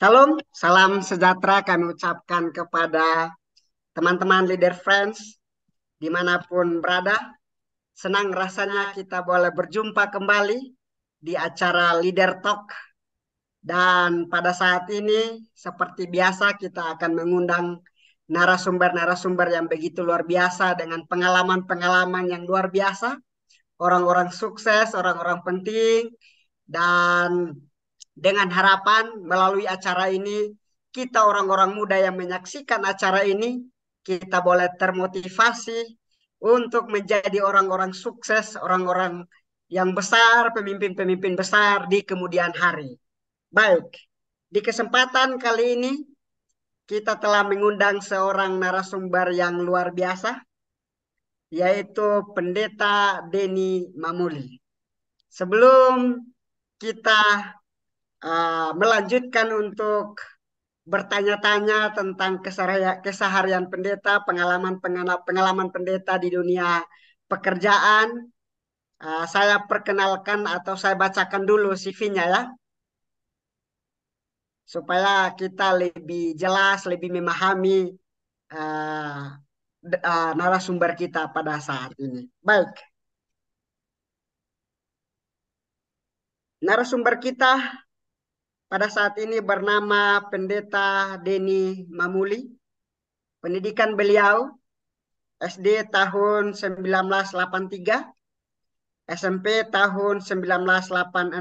Shalom, salam sejahtera kami ucapkan kepada teman-teman Leader Friends dimanapun berada. Senang rasanya kita boleh berjumpa kembali di acara Leader Talk. Dan pada saat ini, seperti biasa kita akan mengundang narasumber-narasumber yang begitu luar biasa dengan pengalaman-pengalaman yang luar biasa. Orang-orang sukses, orang-orang penting, dan dengan harapan melalui acara ini, kita orang-orang muda yang menyaksikan acara ini, kita boleh termotivasi untuk menjadi orang-orang sukses, orang-orang yang besar, pemimpin-pemimpin besar di kemudian hari. Baik, di kesempatan kali ini kita telah mengundang seorang narasumber yang luar biasa, yaitu Pendeta Denny Mamuli. Sebelum kita melanjutkan untuk bertanya-tanya tentang keseharian pendeta, pengalaman pendeta di dunia pekerjaan. Saya perkenalkan atau saya bacakan dulu CV-nya ya, supaya kita lebih jelas, lebih memahami uh, narasumber kita pada saat ini. Baik, narasumber kita pada saat ini bernama Pendeta Denny Mamuli. Pendidikan beliau SD tahun 1983, SMP tahun 1986,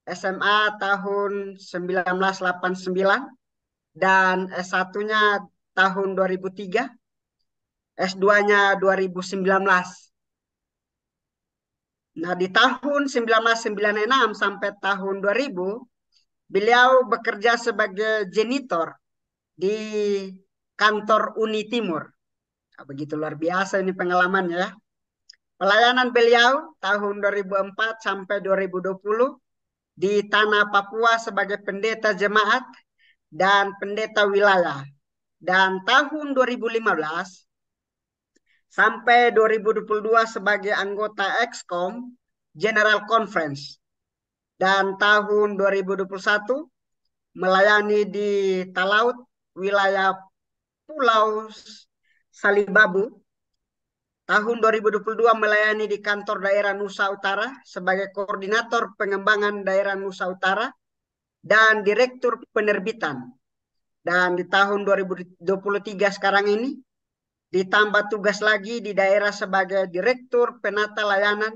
SMA tahun 1989, dan S1-nya tahun 2003, S2-nya 2019. Nah, di tahun 1996 sampai tahun 2000, beliau bekerja sebagai janitor di kantor Uni Timur. Nah, begitu luar biasa ini pengalamannya ya. Pelayanan beliau tahun 2004 sampai 2020 di tanah Papua sebagai pendeta jemaat dan pendeta wilayah. Dan tahun 2015 sampai 2022 sebagai anggota Excom General Conference. Dan tahun 2021 melayani di Talaut, wilayah Pulau Salibabu. Tahun 2022 melayani di kantor daerah Nusa Utara sebagai koordinator pengembangan daerah Nusa Utara dan direktur penerbitan. Dan di tahun 2023 sekarang ini ditambah tugas lagi di daerah sebagai direktur penata layanan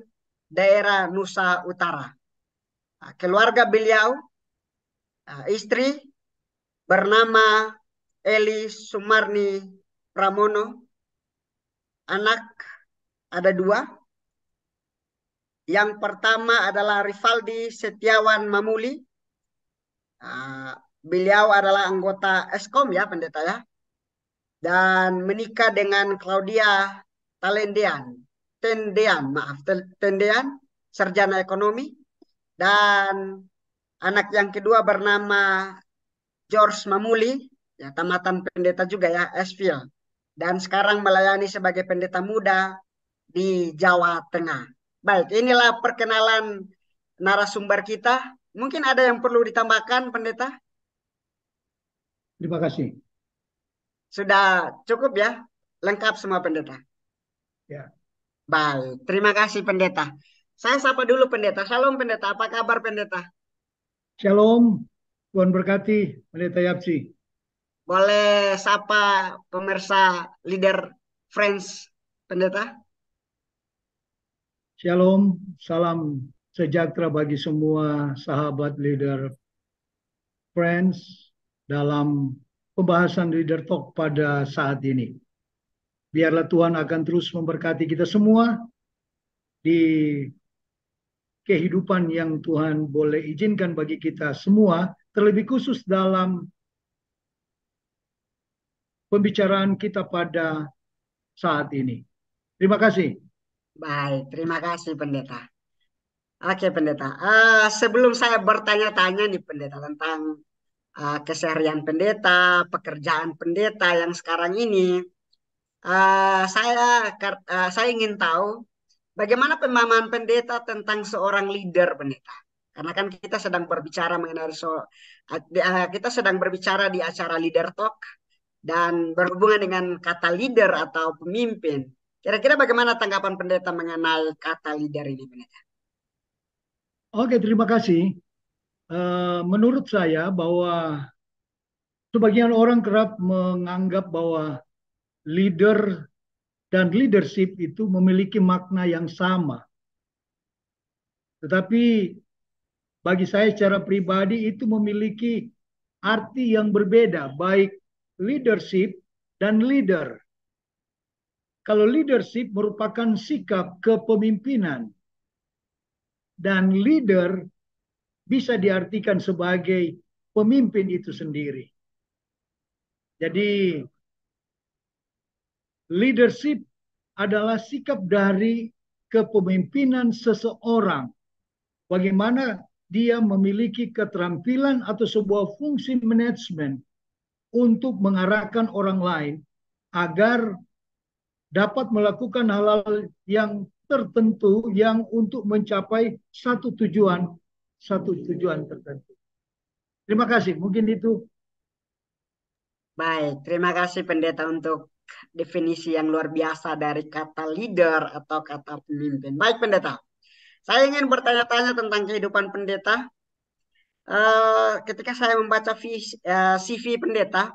daerah Nusa Utara. Nah, keluarga beliau, istri bernama Eli Sumarni Pramono, anak ada dua. Yang pertama adalah Rivaldi Setiawan Mamuli. Beliau adalah anggota Eskom ya, pendeta ya. Dan menikah dengan Claudia Talendean. Tendean, sarjana ekonomi. Dan anak yang kedua bernama George Mamuli, ya tamatan pendeta juga ya, Esfield. Dan sekarang melayani sebagai pendeta muda di Jawa Tengah. Baik, inilah perkenalan narasumber kita. Mungkin ada yang perlu ditambahkan, pendeta? Terima kasih. Sudah cukup ya? Lengkap semua, pendeta? Ya, Baik, terima kasih, pendeta. Saya sapa dulu, pendeta. Salam, pendeta. Apa kabar, pendeta? Shalom, Tuhan berkati, Pendeta Yapsi. Boleh sapa pemirsa Leader Friends, pendeta? Shalom, salam sejahtera bagi semua sahabat Leader Friends dalam pembahasan Leader Talk pada saat ini. Biarlah Tuhan akan terus memberkati kita semua di kehidupan yang Tuhan boleh izinkan bagi kita semua, terlebih khusus dalam pembicaraan kita pada saat ini. Terima kasih. Baik, terima kasih, pendeta. Oke, pendeta. Sebelum saya bertanya-tanya nih, pendeta, tentang keseharian pendeta, pekerjaan pendeta yang sekarang ini, saya ingin tahu bagaimana pemahaman pendeta tentang seorang leader, pendeta. Karena kan kita sedang berbicara mengenai kita sedang berbicara di acara Leader Talk dan berhubungan dengan kata leader atau pemimpin. Kira-kira bagaimana tanggapan pendeta mengenai kata leader ini, pendeta? Oke, terima kasih. Menurut saya bahwa sebagian orang kerap menganggap bahwa leader dan leadership itu memiliki makna yang sama. Tetapi bagi saya secara pribadi itu memiliki arti yang berbeda, baik leadership dan leader. Kalau leadership merupakan sikap kepemimpinan dan leader bisa diartikan sebagai pemimpin itu sendiri. Jadi leadership adalah sikap dari kepemimpinan seseorang. Bagaimana dia memiliki keterampilan atau sebuah fungsi manajemen untuk mengarahkan orang lain agar dapat melakukan hal-hal yang tertentu yang untuk mencapai satu tujuan tertentu. Terima kasih. Mungkin itu. Baik, terima kasih pendeta untuk definisi yang luar biasa dari kata leader atau kata pemimpin. Baik pendeta, saya ingin bertanya-tanya tentang kehidupan pendeta. Ketika saya membaca CV pendeta,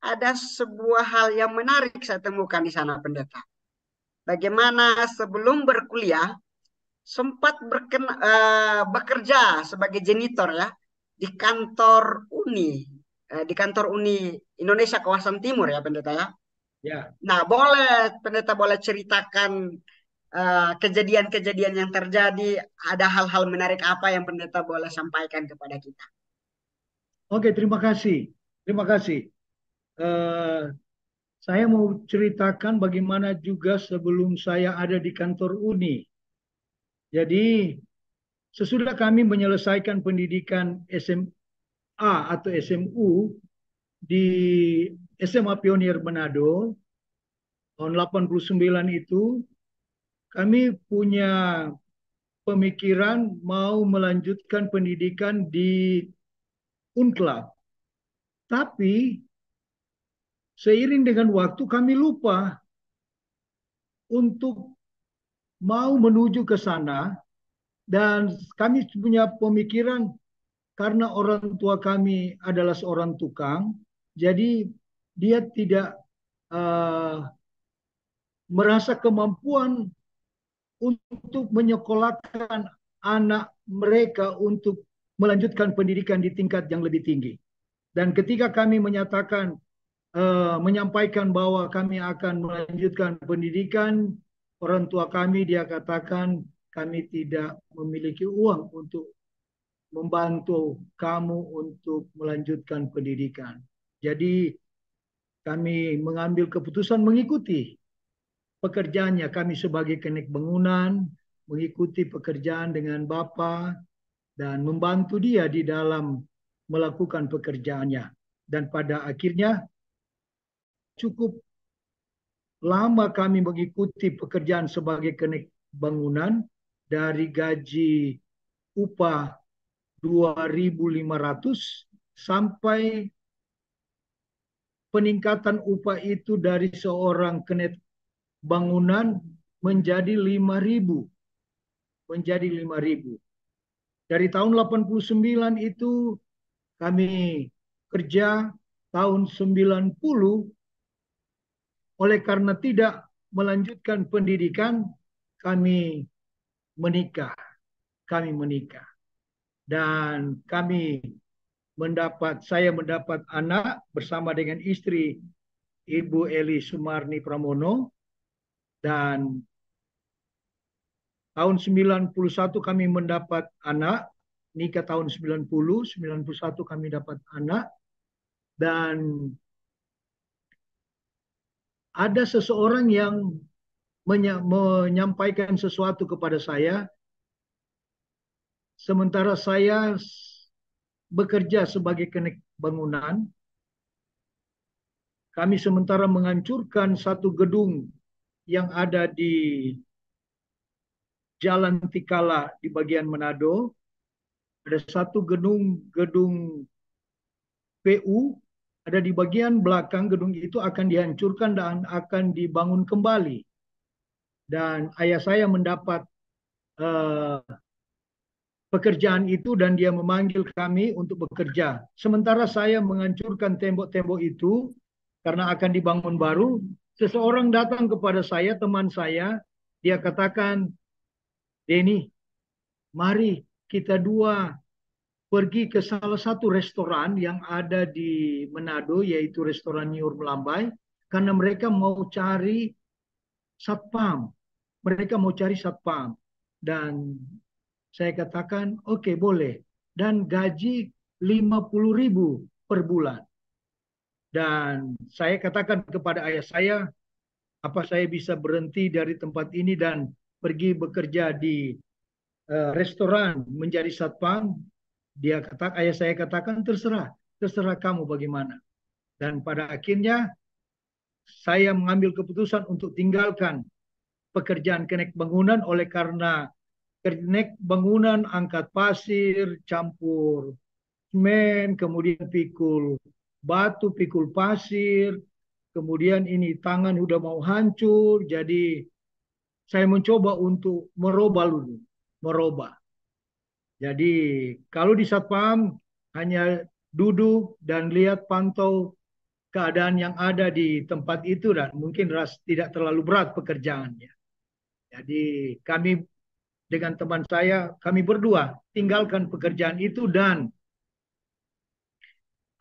ada sebuah hal yang menarik saya temukan di sana pendeta. Bagaimana sebelum berkuliah sempat bekerja sebagai janitor ya di kantor Uni, di kantor Uni Indonesia kawasan Timur ya pendeta ya. Ya, Nah, pendeta boleh ceritakan kejadian-kejadian yang terjadi, ada hal-hal menarik apa yang pendeta boleh sampaikan kepada kita. oke, terima kasih. Terima kasih. Eh, saya mau ceritakan bagaimana juga sebelum saya ada di kantor Uni. Jadi, sesudah kami menyelesaikan pendidikan SMA atau SMU di SMA Pionir Manado tahun 89 itu, kami punya pemikiran mau melanjutkan pendidikan di Unclub. Tapi seiring dengan waktu kami lupa untuk mau menuju ke sana dan kami punya pemikiran karena orang tua kami adalah seorang tukang, jadi dia tidak uh, merasa kemampuan untuk menyekolahkan anak mereka untuk melanjutkan pendidikan di tingkat yang lebih tinggi. Dan ketika kami menyampaikan bahwa kami akan melanjutkan pendidikan, orang tua kami dia katakan kami tidak memiliki uang untuk membantu kamu untuk melanjutkan pendidikan. Jadi kami mengambil keputusan mengikuti pekerjaannya. Kami sebagai kenek bangunan mengikuti pekerjaan dengan Bapa dan membantu dia di dalam melakukan pekerjaannya. Dan pada akhirnya cukup lama kami mengikuti pekerjaan sebagai kenek bangunan dari gaji upah 2.500 sampai peningkatan upah itu dari seorang kenek bangunan menjadi 5.000. Menjadi 5.000. Dari tahun 89 itu kami kerja, tahun 90 oleh karena tidak melanjutkan pendidikan kami menikah. Kami menikah. Dan saya mendapat anak bersama dengan istri Ibu Eli Sumarni Pramono, dan tahun 91 kami mendapat anak, nikah tahun 91 kami dapat anak, dan ada seseorang yang menyampaikan sesuatu kepada saya, sementara saya bekerja sebagai kenek bangunan, kami sementara menghancurkan satu gedung yang ada di Jalan Tikala di bagian Manado, Ada satu gedung PU, ada di bagian belakang gedung itu akan dihancurkan dan akan dibangun kembali. Dan ayah saya mendapat uh, pekerjaan itu dan dia memanggil kami untuk bekerja. Sementara saya menghancurkan tembok-tembok itu karena akan dibangun baru, seseorang datang kepada saya, teman saya, dia katakan, Denny, mari kita dua pergi ke salah satu restoran yang ada di Manado, yaitu restoran Nyur Melambai, karena mereka mau cari satpam. Mereka mau cari satpam. Dan saya katakan, oke, boleh. Dan gaji 50.000 per bulan. Dan saya katakan kepada ayah saya, apa saya bisa berhenti dari tempat ini dan pergi bekerja di restoran menjadi satpam? Ayah saya katakan, terserah kamu bagaimana. Dan pada akhirnya saya mengambil keputusan untuk tinggalkan pekerjaan kenek bangunan oleh karena kenek bangunan angkat pasir, campur semen, kemudian pikul batu, pikul pasir, kemudian ini tangan udah mau hancur, jadi saya mencoba untuk merubah dulu, merubah. Jadi kalau di satpam hanya duduk dan lihat pantau keadaan yang ada di tempat itu dan mungkin tidak terlalu berat pekerjaannya. Jadi kami dengan teman saya, kami berdua tinggalkan pekerjaan itu dan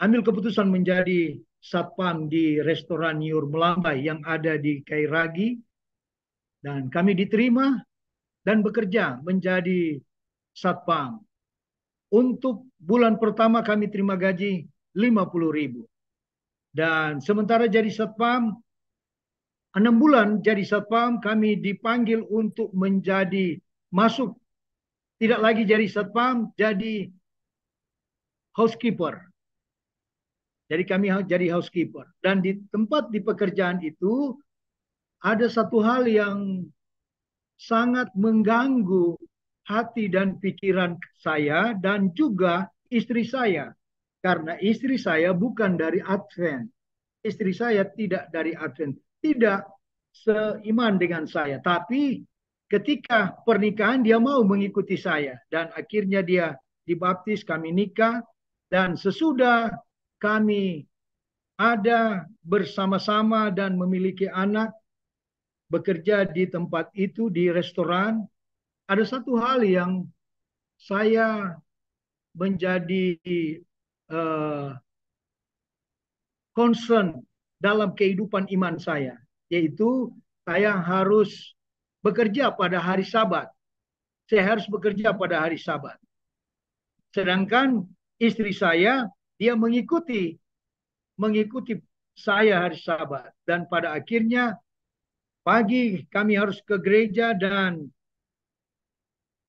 ambil keputusan menjadi satpam di restoran Nyur Melambai yang ada di Kairagi. Dan kami diterima dan bekerja menjadi satpam. Untuk bulan pertama kami terima gaji 50.000. Dan sementara jadi satpam, 6 bulan jadi satpam, kami dipanggil untuk menjadi masuk, tidak lagi jadi satpam, jadi housekeeper. Jadi kami jadi housekeeper. Dan di tempat di pekerjaan itu ada satu hal yang sangat mengganggu hati dan pikiran saya dan juga istri saya. Karena istri saya bukan dari Advent. Istri saya tidak dari Advent. Tidak seiman dengan saya. Tapi ketika pernikahan dia mau mengikuti saya. Dan akhirnya dia dibaptis, kami nikah. Dan sesudah kami ada bersama-sama dan memiliki anak, bekerja di tempat itu, di restoran, ada satu hal yang saya menjadi uh, concern dalam kehidupan iman saya, yaitu saya harus bekerja pada hari Sabat. Saya harus bekerja pada hari Sabat. Sedangkan istri saya, dia mengikuti saya hari Sabat. Dan pada akhirnya pagi kami harus ke gereja dan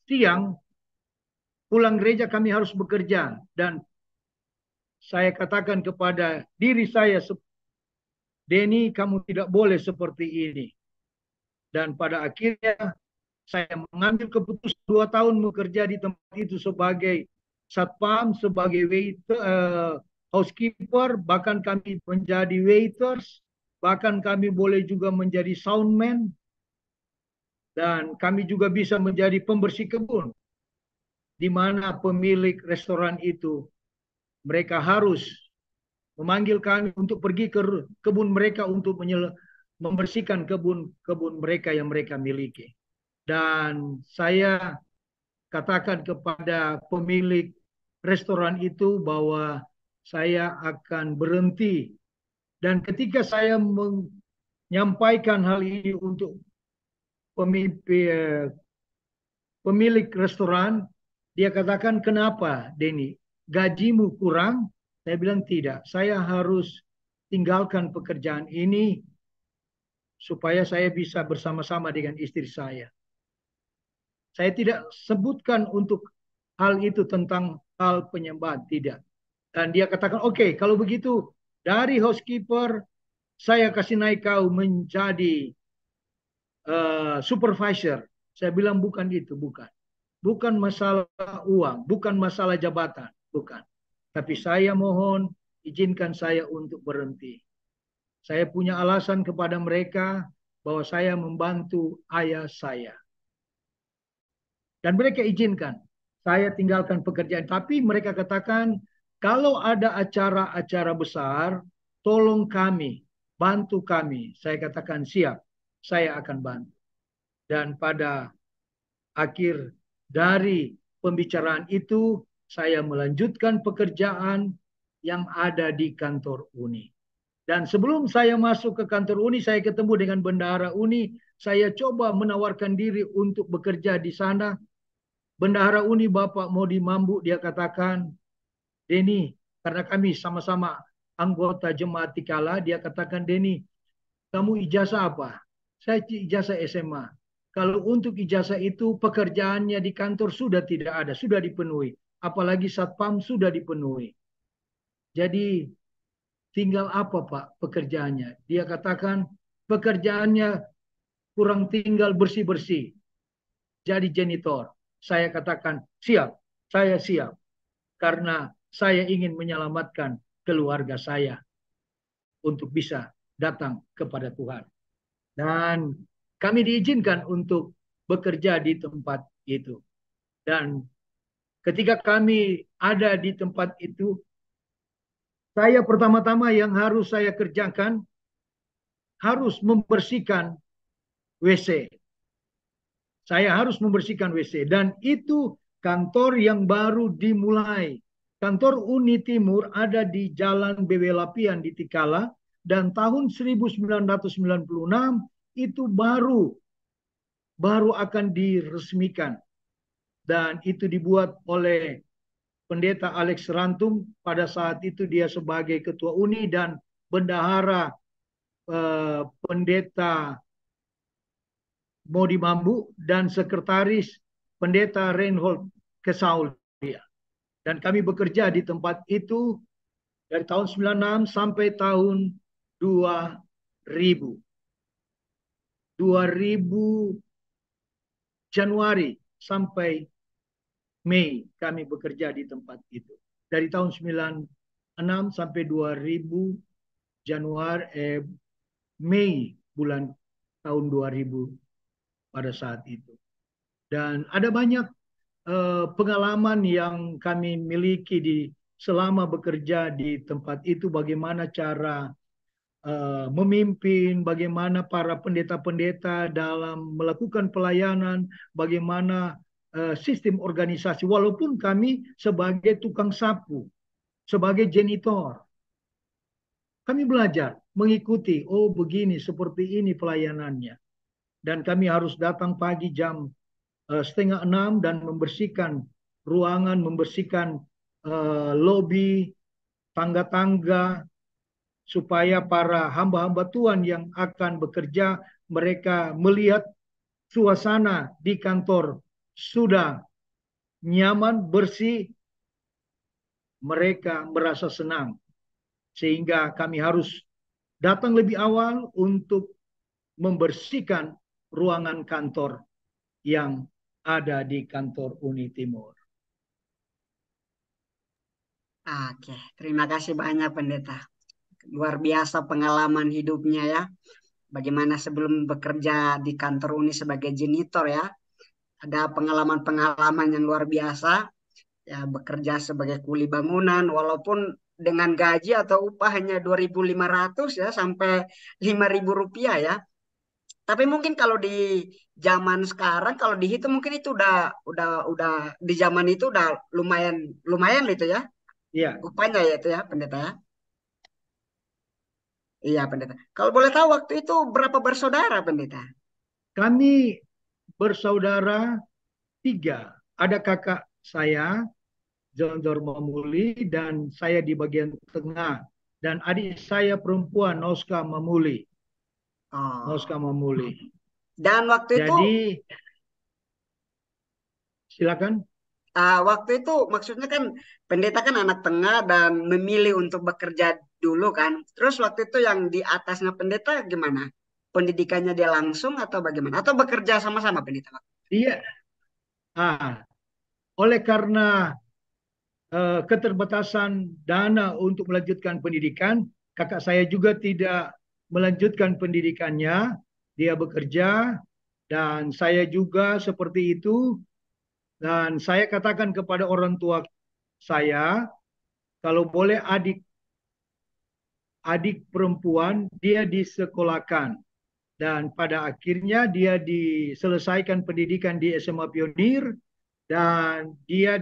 siang pulang gereja kami harus bekerja. Dan saya katakan kepada diri saya, Denny, kamu tidak boleh seperti ini. Dan pada akhirnya saya mengambil keputusan 2 tahun bekerja di tempat itu sebagai satpam, sebagai waiter, housekeeper, bahkan kami menjadi waiters, bahkan kami boleh juga menjadi soundman, dan kami juga bisa menjadi pembersih kebun, di mana pemilik restoran itu mereka harus memanggil kami untuk pergi ke kebun mereka untuk membersihkan kebun mereka yang mereka miliki. Dan saya katakan kepada pemilik restoran itu bahwa saya akan berhenti. Dan ketika saya menyampaikan hal ini untuk pemilik restoran, dia katakan, kenapa Denny? Gajimu kurang? Saya bilang tidak, saya harus tinggalkan pekerjaan ini supaya saya bisa bersama-sama dengan istri saya. Saya tidak sebutkan untuk hal itu tentang hal penyembahan, tidak. Dan dia katakan, oke, kalau begitu dari housekeeper saya kasih naik kau menjadi supervisor. Saya bilang bukan itu, bukan. bukan masalah uang, bukan masalah jabatan, bukan. Tapi saya mohon izinkan saya untuk berhenti. Saya punya alasan kepada mereka bahwa saya membantu ayah saya. Dan mereka izinkan saya tinggalkan pekerjaan. Tapi mereka katakan, kalau ada acara-acara besar, tolong kami, bantu kami. Saya katakan siap, saya akan bantu. Dan pada akhir dari pembicaraan itu, saya melanjutkan pekerjaan yang ada di kantor Uni. Dan sebelum saya masuk ke kantor Uni, saya ketemu dengan bendahara Uni. Saya coba menawarkan diri untuk bekerja di sana. Bendahara Uni Bapak Modi Mambu, dia katakan, Denny, karena kami sama-sama anggota jemaat Tikala, dia katakan, Denny, kamu ijazah apa? Saya ijazah SMA. Kalau untuk ijazah itu pekerjaannya di kantor sudah tidak ada, sudah dipenuhi. Apalagi satpam sudah dipenuhi. Jadi tinggal apa Pak pekerjaannya? Dia katakan pekerjaannya kurang tinggal bersih-bersih. Jadi janitor. Saya katakan siap, saya siap. Karena saya ingin menyelamatkan keluarga saya untuk bisa datang kepada Tuhan. Dan kami diizinkan untuk bekerja di tempat itu. Dan ketika kami ada di tempat itu, saya pertama-tama yang harus saya kerjakan, harus membersihkan WC. Saya harus membersihkan WC. Dan itu kantor yang baru dimulai. Kantor Uni Timur ada di Jalan BW Lapian di Tikala. Dan tahun 1996 itu baru akan diresmikan. Dan itu dibuat oleh Pendeta Alex Rantum. Pada saat itu dia sebagai ketua Uni dan bendahara Pendeta Modi Mambu dan sekretaris Pendeta Reinhold Kesaulia. Dan kami bekerja di tempat itu dari tahun 96 sampai tahun 2000. 2000 Januari sampai Mei kami bekerja di tempat itu. Dari tahun 96 sampai 2000 Januari Mei bulan tahun 2000 pada saat itu. Dan ada banyak pengalaman yang kami miliki selama bekerja di tempat itu, bagaimana cara memimpin, bagaimana para pendeta-pendeta dalam melakukan pelayanan, bagaimana sistem organisasi, walaupun kami sebagai tukang sapu, sebagai janitor, kami belajar mengikuti, oh begini, seperti ini pelayanannya. Dan kami harus datang pagi jam 5:30 dan membersihkan ruangan, membersihkan lobi, tangga-tangga, supaya para hamba-hamba Tuhan yang akan bekerja, mereka melihat suasana di kantor sudah nyaman, bersih, mereka merasa senang. Sehingga kami harus datang lebih awal untuk membersihkan ruangan kantor yang ada di kantor Uni Timur. Oke, terima kasih banyak Pendeta. Luar biasa pengalaman hidupnya ya. Bagaimana sebelum bekerja di kantor Uni sebagai janitor ya. Ada pengalaman-pengalaman yang luar biasa. Ya, bekerja sebagai kuli bangunan walaupun dengan gaji atau upah hanya 2.500 ya sampai 5.000 rupiah ya. Tapi mungkin kalau di zaman sekarang kalau dihitung mungkin itu udah di zaman itu udah lumayan lumayan gitu ya. Iya. Upahnya ya itu ya Pendeta ya. Iya Pendeta. Kalau boleh tahu waktu itu berapa bersaudara Pendeta? Kami bersaudara 3. Ada kakak saya, John Mamuli, dan saya di bagian tengah. Dan adik saya perempuan, Noska Mamuli. Oh. Noska Mamuli. Dan waktu itu Jadi, silakan. waktu itu maksudnya kan pendeta kan anak tengah dan memilih untuk bekerja dulu kan. Terus waktu itu yang di atasnya pendeta gimana? Pendidikannya dia langsung atau bagaimana? Atau bekerja sama-sama pendeta? Iya. Ah, oleh karena keterbatasan dana untuk melanjutkan pendidikan, kakak saya juga tidak melanjutkan pendidikannya. Dia bekerja dan saya juga seperti itu. Dan saya katakan kepada orang tua saya, kalau boleh adik perempuan dia disekolahkan. Dan pada akhirnya dia diselesaikan pendidikan di SMA Pionir dan dia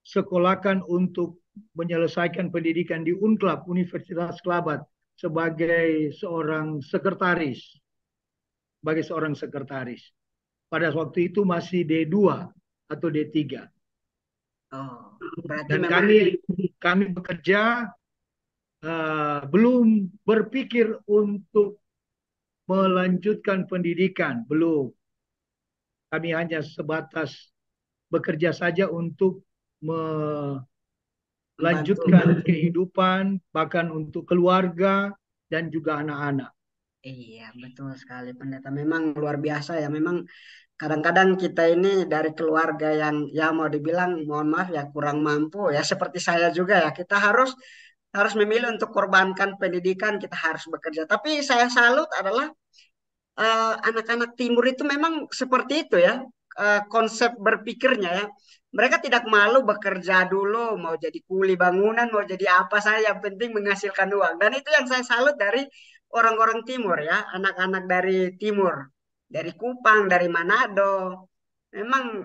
disekolahkan untuk menyelesaikan pendidikan di Unclub Universitas Kelabat sebagai seorang sekretaris, sebagai seorang sekretaris. Pada waktu itu masih D2 atau D3. Oh, berarti Dan memang kami bekerja, belum berpikir untuk melanjutkan pendidikan, belum. Kami hanya sebatas bekerja saja untuk membantu. melanjutkan kehidupan, bahkan untuk keluarga dan juga anak-anak. Iya, betul sekali pendeta. Memang luar biasa ya. Memang kadang-kadang kita ini dari keluarga yang ya mau dibilang mohon maaf ya kurang mampu ya seperti saya juga ya. Kita harus harus memilih untuk korbankan pendidikan, kita harus bekerja. Tapi saya salut adalah anak-anak timur itu memang seperti itu ya, konsep berpikirnya ya. Mereka tidak malu bekerja dulu, mau jadi kuli bangunan, mau jadi apa saja, yang penting menghasilkan uang. Dan itu yang saya salut dari orang-orang timur ya, anak-anak dari timur, dari Kupang, dari Manado. Memang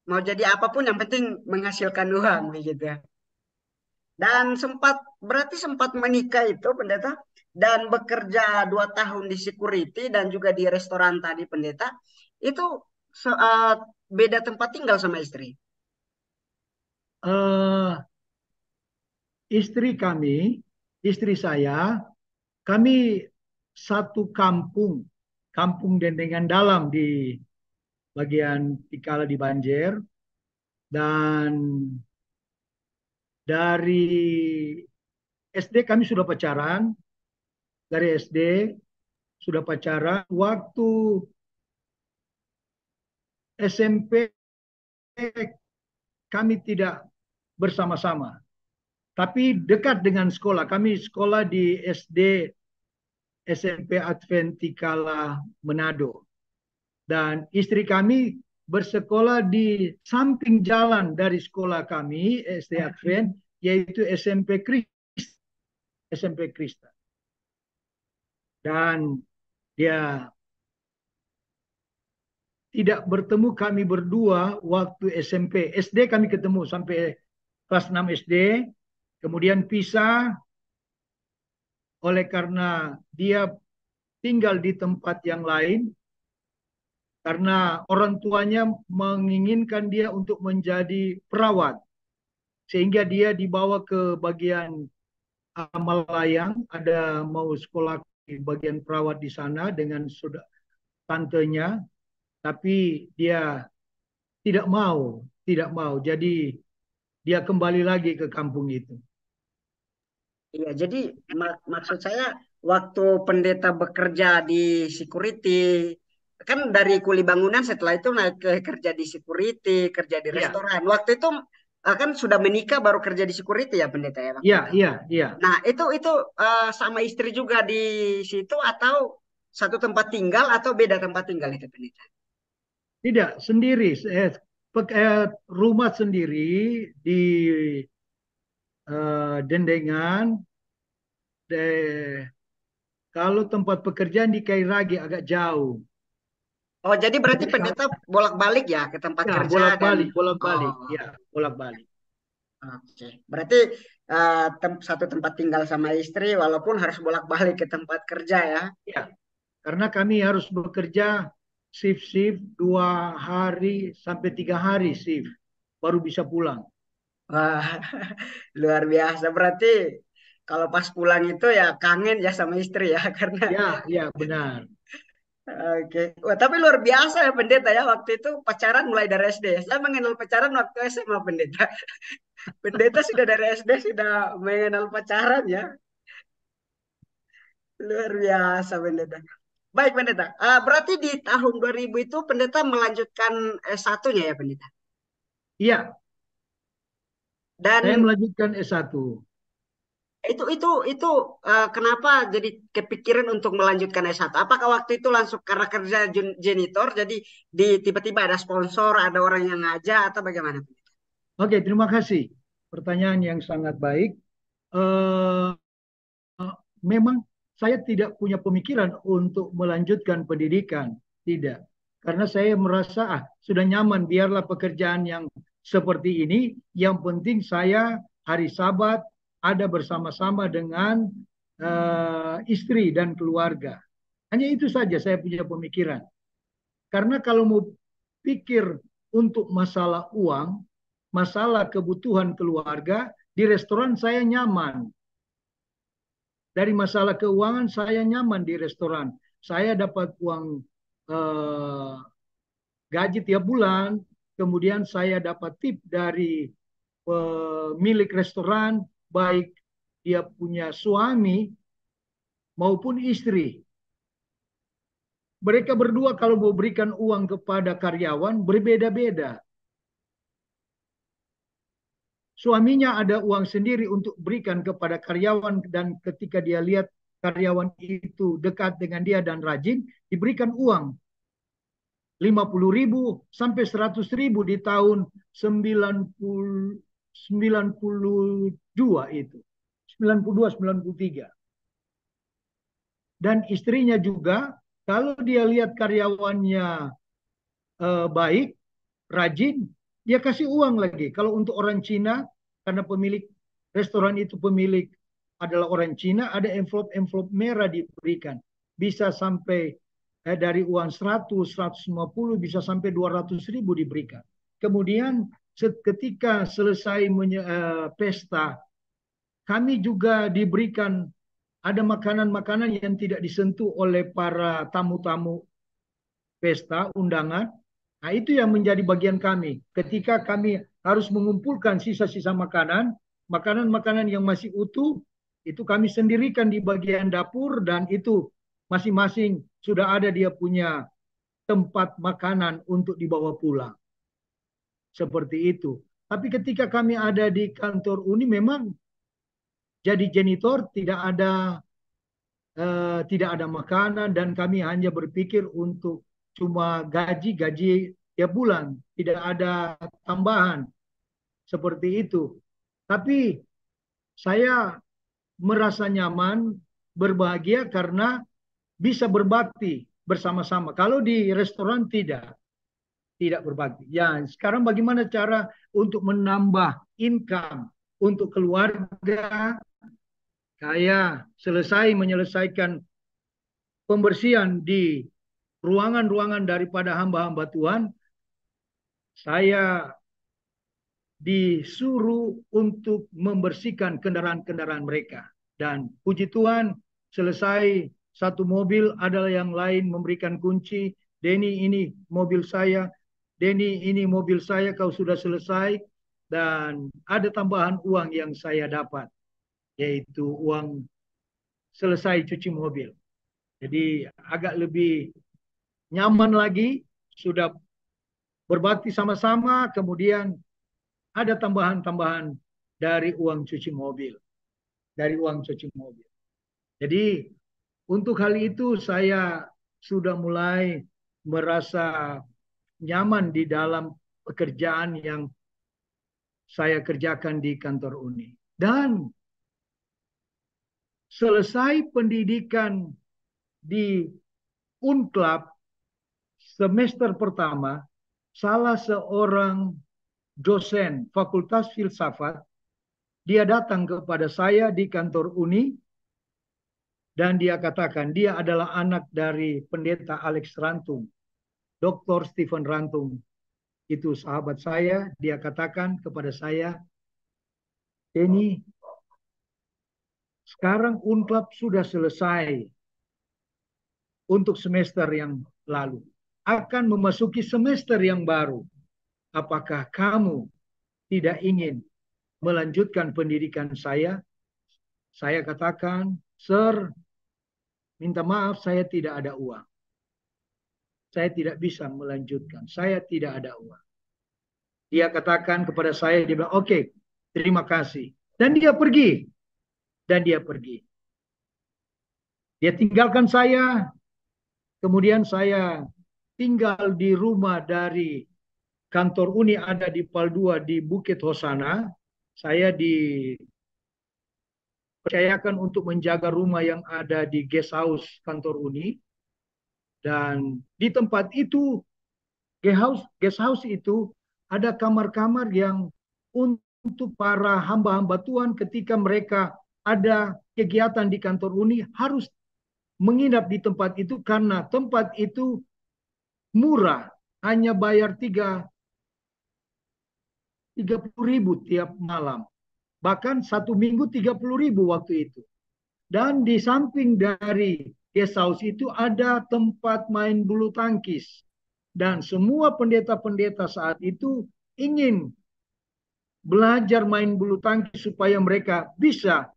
mau jadi apapun yang penting menghasilkan uang begitu ya. Dan berarti sempat menikah itu pendeta dan bekerja 2 tahun di security dan juga di restoran tadi pendeta itu beda tempat tinggal sama istri. Uh, istri kami, istri saya, kami satu kampung, kampung Dendengan Dalam di bagian Tikala di Banjer. Dan dari SD kami sudah pacaran, dari SD sudah pacaran. Waktu SMP kami tidak bersama-sama, tapi dekat dengan sekolah. Kami sekolah di SD SMP Advent Tikala Manado. Dan istri kami bersekolah di samping jalan dari sekolah kami, SD Advent, yaitu SMP Kristen. Dan dia tidak bertemu kami berdua waktu SMP. SD kami ketemu sampai kelas 6 SD, kemudian pisah oleh karena dia tinggal di tempat yang lain, karena orang tuanya menginginkan dia untuk menjadi perawat. Sehingga dia dibawa ke bagian Malayang, ada mau sekolah di bagian perawat di sana dengan tantenya, tapi dia tidak mau. Jadi dia kembali lagi ke kampung itu. Iya, jadi maksud saya waktu pendeta bekerja di security, kan dari kuli bangunan setelah itu naik ke kerja di security, kerja di Iya, restoran. Waktu itu kan sudah menikah baru kerja di security ya pendeta ya waktu iya, itu. iya, iya. Nah, itu sama istri juga di situ atau satu tempat tinggal atau beda tempat tinggal itu pendeta? Tidak, sendiri. Rumah sendiri di Dendengan. De, kalau tempat pekerjaan di Kairagi agak jauh. Oh, jadi berarti Jadi pendeta bolak-balik ya ke tempat ya kerja dan bolak-balik, bolak-balik. oh, Ya, bolak-balik. oke. Berarti satu tempat tinggal sama istri walaupun harus bolak-balik ke tempat kerja ya. Ya, karena kami harus bekerja shift-shift 2 hari sampai 3 hari shift baru bisa pulang. Wah, luar biasa. Berarti kalau pas pulang itu ya kangen ya sama istri ya karena Ya, ya benar. oke. Wah, tapi luar biasa ya pendeta ya waktu itu pacaran mulai dari SD. Saya mengenal pacaran waktu SMA pendeta. Pendeta sudah dari SD sudah mengenal pacaran ya. Luar biasa pendeta. Baik pendeta. Berarti di tahun 2000 itu pendeta melanjutkan S1-nya ya pendeta. Iya, saya Dan melanjutkan S1. itu kenapa jadi kepikiran untuk melanjutkan S1? Apakah waktu itu langsung karena kerja janitor jadi tiba-tiba ada sponsor, ada orang yang ngajak atau bagaimana? Oke, terima kasih. Pertanyaan yang sangat baik. Eh, Memang saya tidak punya pemikiran untuk melanjutkan pendidikan, tidak. Karena saya merasa sudah nyaman, biarlah pekerjaan yang seperti ini. Yang penting saya hari Sabat ada bersama-sama dengan istri dan keluarga. Hanya itu saja saya punya pemikiran. Karena kalau mau pikir untuk masalah uang, masalah kebutuhan keluarga, di restoran saya nyaman. Dari masalah keuangan saya nyaman di restoran. Saya dapat uang eh, gaji tiap bulan, kemudian saya dapat tip dari pemilik restoran, baik dia punya suami maupun istri. Mereka berdua kalau mau berikan uang kepada karyawan berbeda-beda. Suaminya ada uang sendiri untuk berikan kepada karyawan, dan ketika dia lihat karyawan itu dekat dengan dia dan rajin, diberikan uang 50.000 sampai 100.000 di tahun 92 itu. 92, 93. Dan istrinya juga, kalau dia lihat karyawannya baik, rajin, dia kasih uang lagi. Kalau untuk orang Cina, karena pemilik restoran itu pemilik adalah orang Cina, ada envelope merah diberikan. Bisa sampai dari uang 100, 150, bisa sampai 200.000 diberikan. Kemudian ketika selesai pesta, kami juga diberikan ada makanan-makanan yang tidak disentuh oleh para tamu-tamu pesta, undangan. Nah, itu yang menjadi bagian kami. Ketika kami harus mengumpulkan sisa-sisa makanan, makanan-makanan yang masih utuh, itu kami sendirikan di bagian dapur, dan itu masing-masing sudah ada dia punya tempat makanan untuk dibawa pulang. Seperti itu. Tapi ketika kami ada di kantor Uni, memang jadi janitor tidak ada makanan, dan kami hanya berpikir untuk cuma gaji tiap bulan, tidak ada tambahan seperti itu. Tapi saya merasa nyaman, berbahagia karena bisa berbakti bersama-sama. Kalau di restoran tidak berbakti. Ya, sekarang bagaimana cara untuk menambah income untuk keluarga? Saya menyelesaikan pembersihan di ruangan-ruangan daripada hamba-hamba Tuhan. Saya disuruh untuk membersihkan kendaraan-kendaraan mereka. Dan puji Tuhan, selesai satu mobil, adalah yang lain memberikan kunci. Denny, ini mobil saya. Denny, ini mobil saya, kau sudah selesai. Dan ada tambahan uang yang saya dapat, yaitu uang selesai cuci mobil. Jadi agak lebih nyaman lagi, sudah berbakti sama-sama, kemudian ada tambahan-tambahan dari uang cuci mobil, dari uang cuci mobil. Jadi untuk hal itu saya sudah mulai merasa nyaman di dalam pekerjaan yang saya kerjakan di kantor Uni. Dan selesai pendidikan di Unclub semester pertama, salah seorang dosen Fakultas Filsafat, dia datang kepada saya di kantor Uni, dan dia katakan dia adalah anak dari pendeta Alex Rantung, Dr. Stephen Rantung. Itu sahabat saya, dia katakan kepada saya, ini sekarang Unclub sudah selesai untuk semester yang lalu. Akan memasuki semester yang baru. Apakah kamu tidak ingin melanjutkan pendidikan saya? Saya katakan, Sir, minta maaf, saya tidak ada uang. Saya tidak bisa melanjutkan. Saya tidak ada uang. Dia katakan kepada saya, dia bilang, oke, terima kasih. Dan dia pergi. Dan dia pergi. Dia tinggalkan saya. Kemudian saya tinggal di rumah dari kantor Uni ada di Paldua di Bukit Hosana. Saya dipercayakan untuk menjaga rumah yang ada di guest house kantor Uni. Dan di tempat itu, guest house itu ada kamar-kamar yang untuk para hamba-hamba Tuhan ketika mereka ada kegiatan di kantor Uni harus menginap di tempat itu karena tempat itu murah, hanya bayar 30.000 tiap malam. Bahkan satu minggu 30.000 waktu itu. Dan di samping dari guest house itu ada tempat main bulu tangkis. Dan semua pendeta-pendeta saat itu ingin belajar main bulu tangkis supaya mereka bisa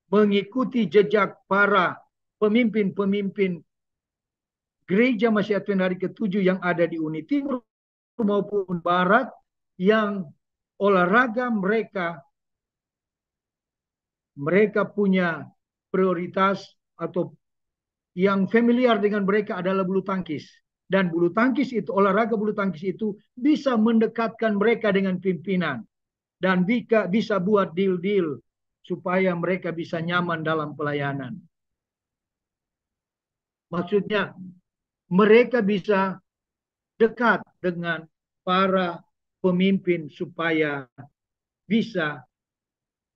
mengikuti jejak para pemimpin-pemimpin gereja Masih Advent hari ke-7 yang ada di Uni Timur maupun Barat yang olahraga mereka punya prioritas atau yang familiar dengan mereka adalah bulu tangkis. Dan bulu tangkis itu, olahraga bulu tangkis itu bisa mendekatkan mereka dengan pimpinan. Dan bisa buat deal-deal supaya mereka bisa nyaman dalam pelayanan. Maksudnya mereka bisa dekat dengan para pemimpin supaya bisa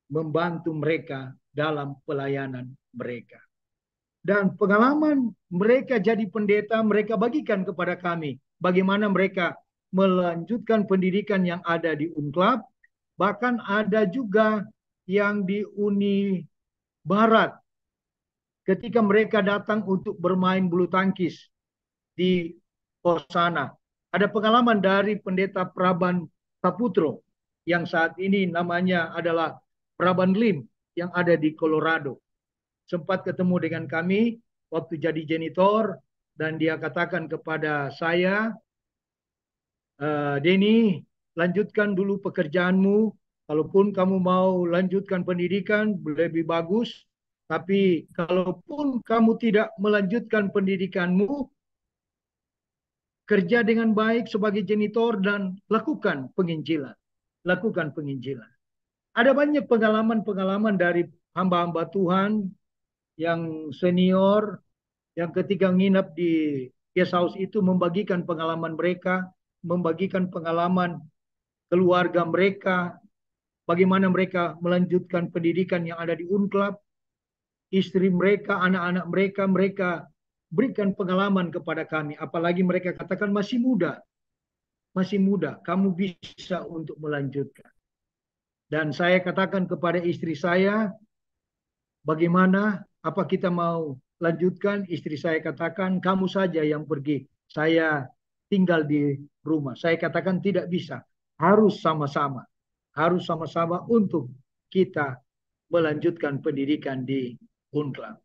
membantu mereka dalam pelayanan mereka. Dan pengalaman mereka jadi pendeta, mereka bagikan kepada kami. Bagaimana mereka melanjutkan pendidikan yang ada di UNCLAP. Bahkan ada juga yang di Uni Barat. Ketika mereka datang untuk bermain bulu tangkis di Hosana. Ada pengalaman dari pendeta Praban Saputro. Yang saat ini namanya adalah Praban Lim yang ada di Colorado. Sempat ketemu dengan kami waktu jadi janitor dan dia katakan kepada saya, Denny, lanjutkan dulu pekerjaanmu. Kalaupun kamu mau lanjutkan pendidikan, lebih bagus. Tapi kalaupun kamu tidak melanjutkan pendidikanmu, kerja dengan baik sebagai janitor dan lakukan penginjilan. Lakukan penginjilan. Ada banyak pengalaman-pengalaman dari hamba-hamba Tuhan yang senior yang ketika nginap di guest house itu membagikan pengalaman mereka, membagikan pengalaman keluarga mereka, bagaimana mereka melanjutkan pendidikan yang ada di UNCLAP, istri mereka, anak-anak mereka, mereka berikan pengalaman kepada kami. Apalagi mereka katakan masih muda, kamu bisa untuk melanjutkan. Dan saya katakan kepada istri saya, bagaimana, apa kita mau lanjutkan? Istri saya katakan, kamu saja yang pergi. Saya tinggal di rumah. Saya katakan tidak bisa. Harus sama-sama. Harus sama-sama untuk kita melanjutkan pendidikan di UNCLAP.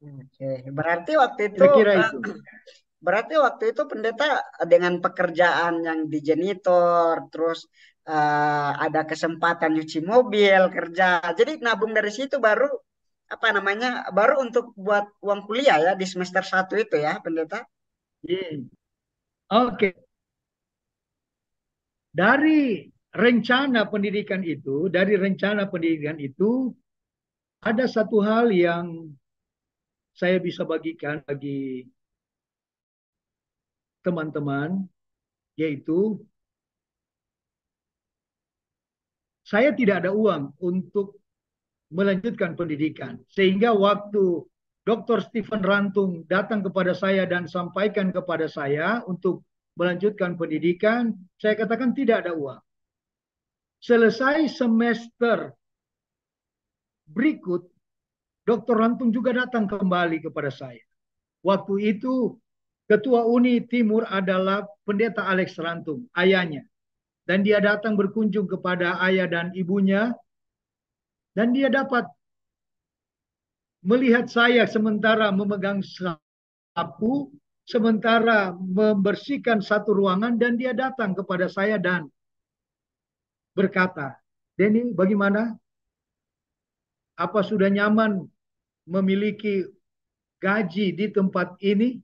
Oke, berarti waktu itu Kira-kira itu. berarti waktu itu pendeta dengan pekerjaan yang di janitor, terus ada kesempatan nyuci mobil, kerja. Jadi nabung dari situ baru apa namanya? Baru untuk buat uang kuliah ya di semester 1 itu ya, pendeta. Yeah. Oke. Dari rencana pendidikan itu, ada satu hal yang saya bisa bagikan bagi teman-teman, yaitu saya tidak ada uang untuk melanjutkan pendidikan. Sehingga waktu Dr. Stephen Rantung datang kepada saya dan sampaikan kepada saya untuk melanjutkan pendidikan, saya katakan tidak ada uang. Selesai semester berikut, Dr. Rantung juga datang kembali kepada saya. Waktu itu Ketua Uni Timur adalah Pendeta Alex Rantung, ayahnya. Dan dia datang berkunjung kepada ayah dan ibunya. Dan dia dapat melihat saya sementara memegang sapu sementara membersihkan satu ruangan dan dia datang kepada saya dan berkata, Denny, bagaimana? Apa sudah nyaman memiliki gaji di tempat ini?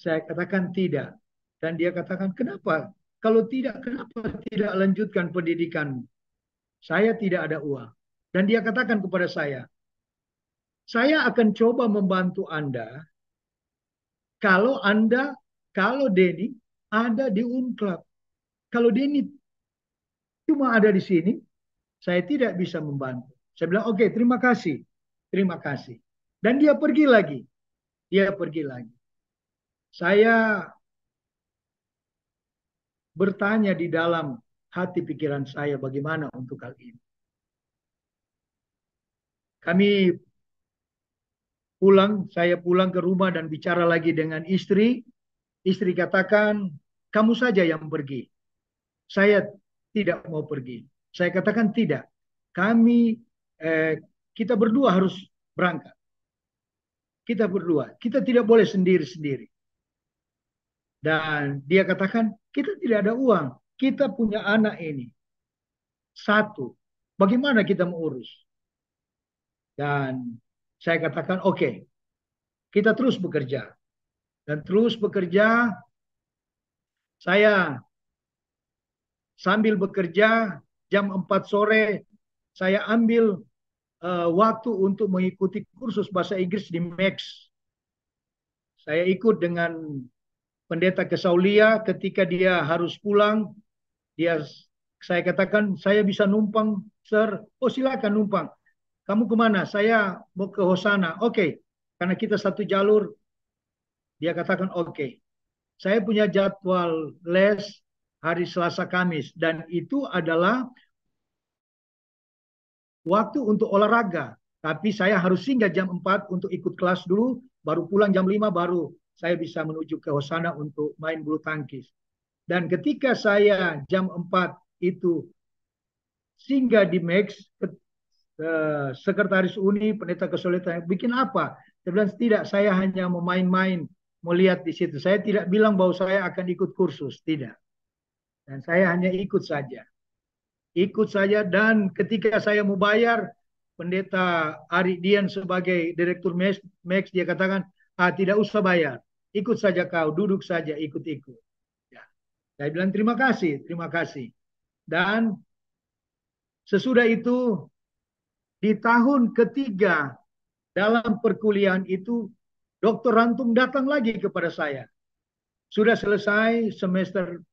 Saya katakan tidak. Dan dia katakan, kenapa? Kalau tidak, kenapa tidak lanjutkan pendidikan? Saya tidak ada uang. Dan dia katakan kepada saya akan coba membantu Anda Anda, kalau Denny ada di Unclub. Kalau Denny cuma ada di sini, saya tidak bisa membantu. Saya bilang, oke, terima kasih. Terima kasih. Dan dia pergi lagi. Dia pergi lagi. Saya bertanya di dalam hati pikiran saya bagaimana untuk hal ini. Kami saya pulang ke rumah dan bicara lagi dengan istri. Istri katakan, kamu saja yang pergi. Saya tidak mau pergi. Saya katakan tidak. Kami, kita berdua harus berangkat. Kita berdua. Kita tidak boleh sendiri-sendiri. Dan dia katakan, kita tidak ada uang. Kita punya anak ini. Satu. Bagaimana kita mengurus? Dan saya katakan, oke, kita terus bekerja. Dan terus bekerja, saya sambil bekerja, jam 4 sore, saya ambil waktu untuk mengikuti kursus bahasa Inggris di Max. Saya ikut dengan pendeta Kesaulia ketika dia harus pulang. Saya katakan, saya bisa numpang, Sir. Oh, silakan numpang. Kamu kemana? Saya mau ke Hosana. Oke, karena kita satu jalur. Dia katakan, oke. Saya punya jadwal les hari Selasa Kamis. Dan itu adalah waktu untuk olahraga. Tapi saya harus singgah jam 4 untuk ikut kelas dulu. Baru pulang jam 5, baru saya bisa menuju ke Hosana untuk main bulu tangkis. Dan ketika saya jam 4 itu singgah di Max, sekretaris Uni, pendeta kesulitan, bikin apa? Saya bilang, tidak, saya hanya mau main-main, mau lihat di situ. Saya tidak bilang bahwa saya akan ikut kursus, tidak. Dan saya hanya ikut saja. Ikut saja, dan ketika saya mau bayar, pendeta Ari Dian sebagai direktur Max, dia katakan, tidak usah bayar. Ikut saja kau, duduk saja, ikut-ikut. Ya. Saya bilang, terima kasih, terima kasih. Dan sesudah itu, di tahun ketiga dalam perkuliahan itu, Dr. Rantung datang lagi kepada saya. Sudah selesai semester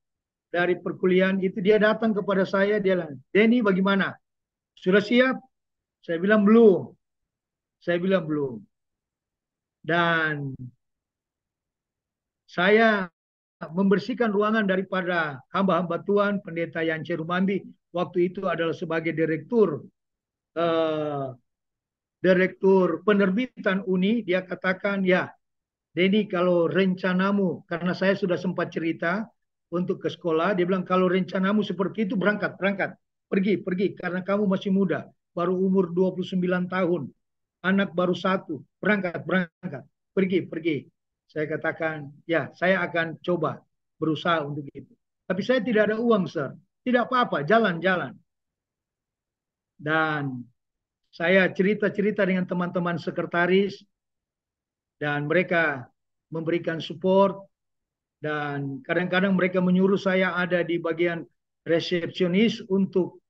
dari perkuliahan itu, dia datang kepada saya, dia bilang, Denny bagaimana? Sudah siap? Saya bilang belum. Saya bilang belum. Dan saya membersihkan ruangan daripada hamba-hamba Tuhan, pendeta Yance Rumambi, waktu itu adalah sebagai direktur penerbitan Uni. Dia katakan, ya Denny, kalau rencanamu, karena saya sudah sempat cerita untuk ke sekolah, dia bilang, kalau rencanamu seperti itu, berangkat, pergi, karena kamu masih muda, baru umur 29 tahun, anak baru satu, berangkat, pergi. Saya katakan, ya, saya akan coba berusaha untuk itu. Tapi saya tidak ada uang, Sir. Tidak apa-apa, jalan-jalan. Dan saya cerita-cerita dengan teman-teman sekretaris, dan mereka memberikan support, dan kadang-kadang mereka menyuruh saya ada di bagian resepsionis untuk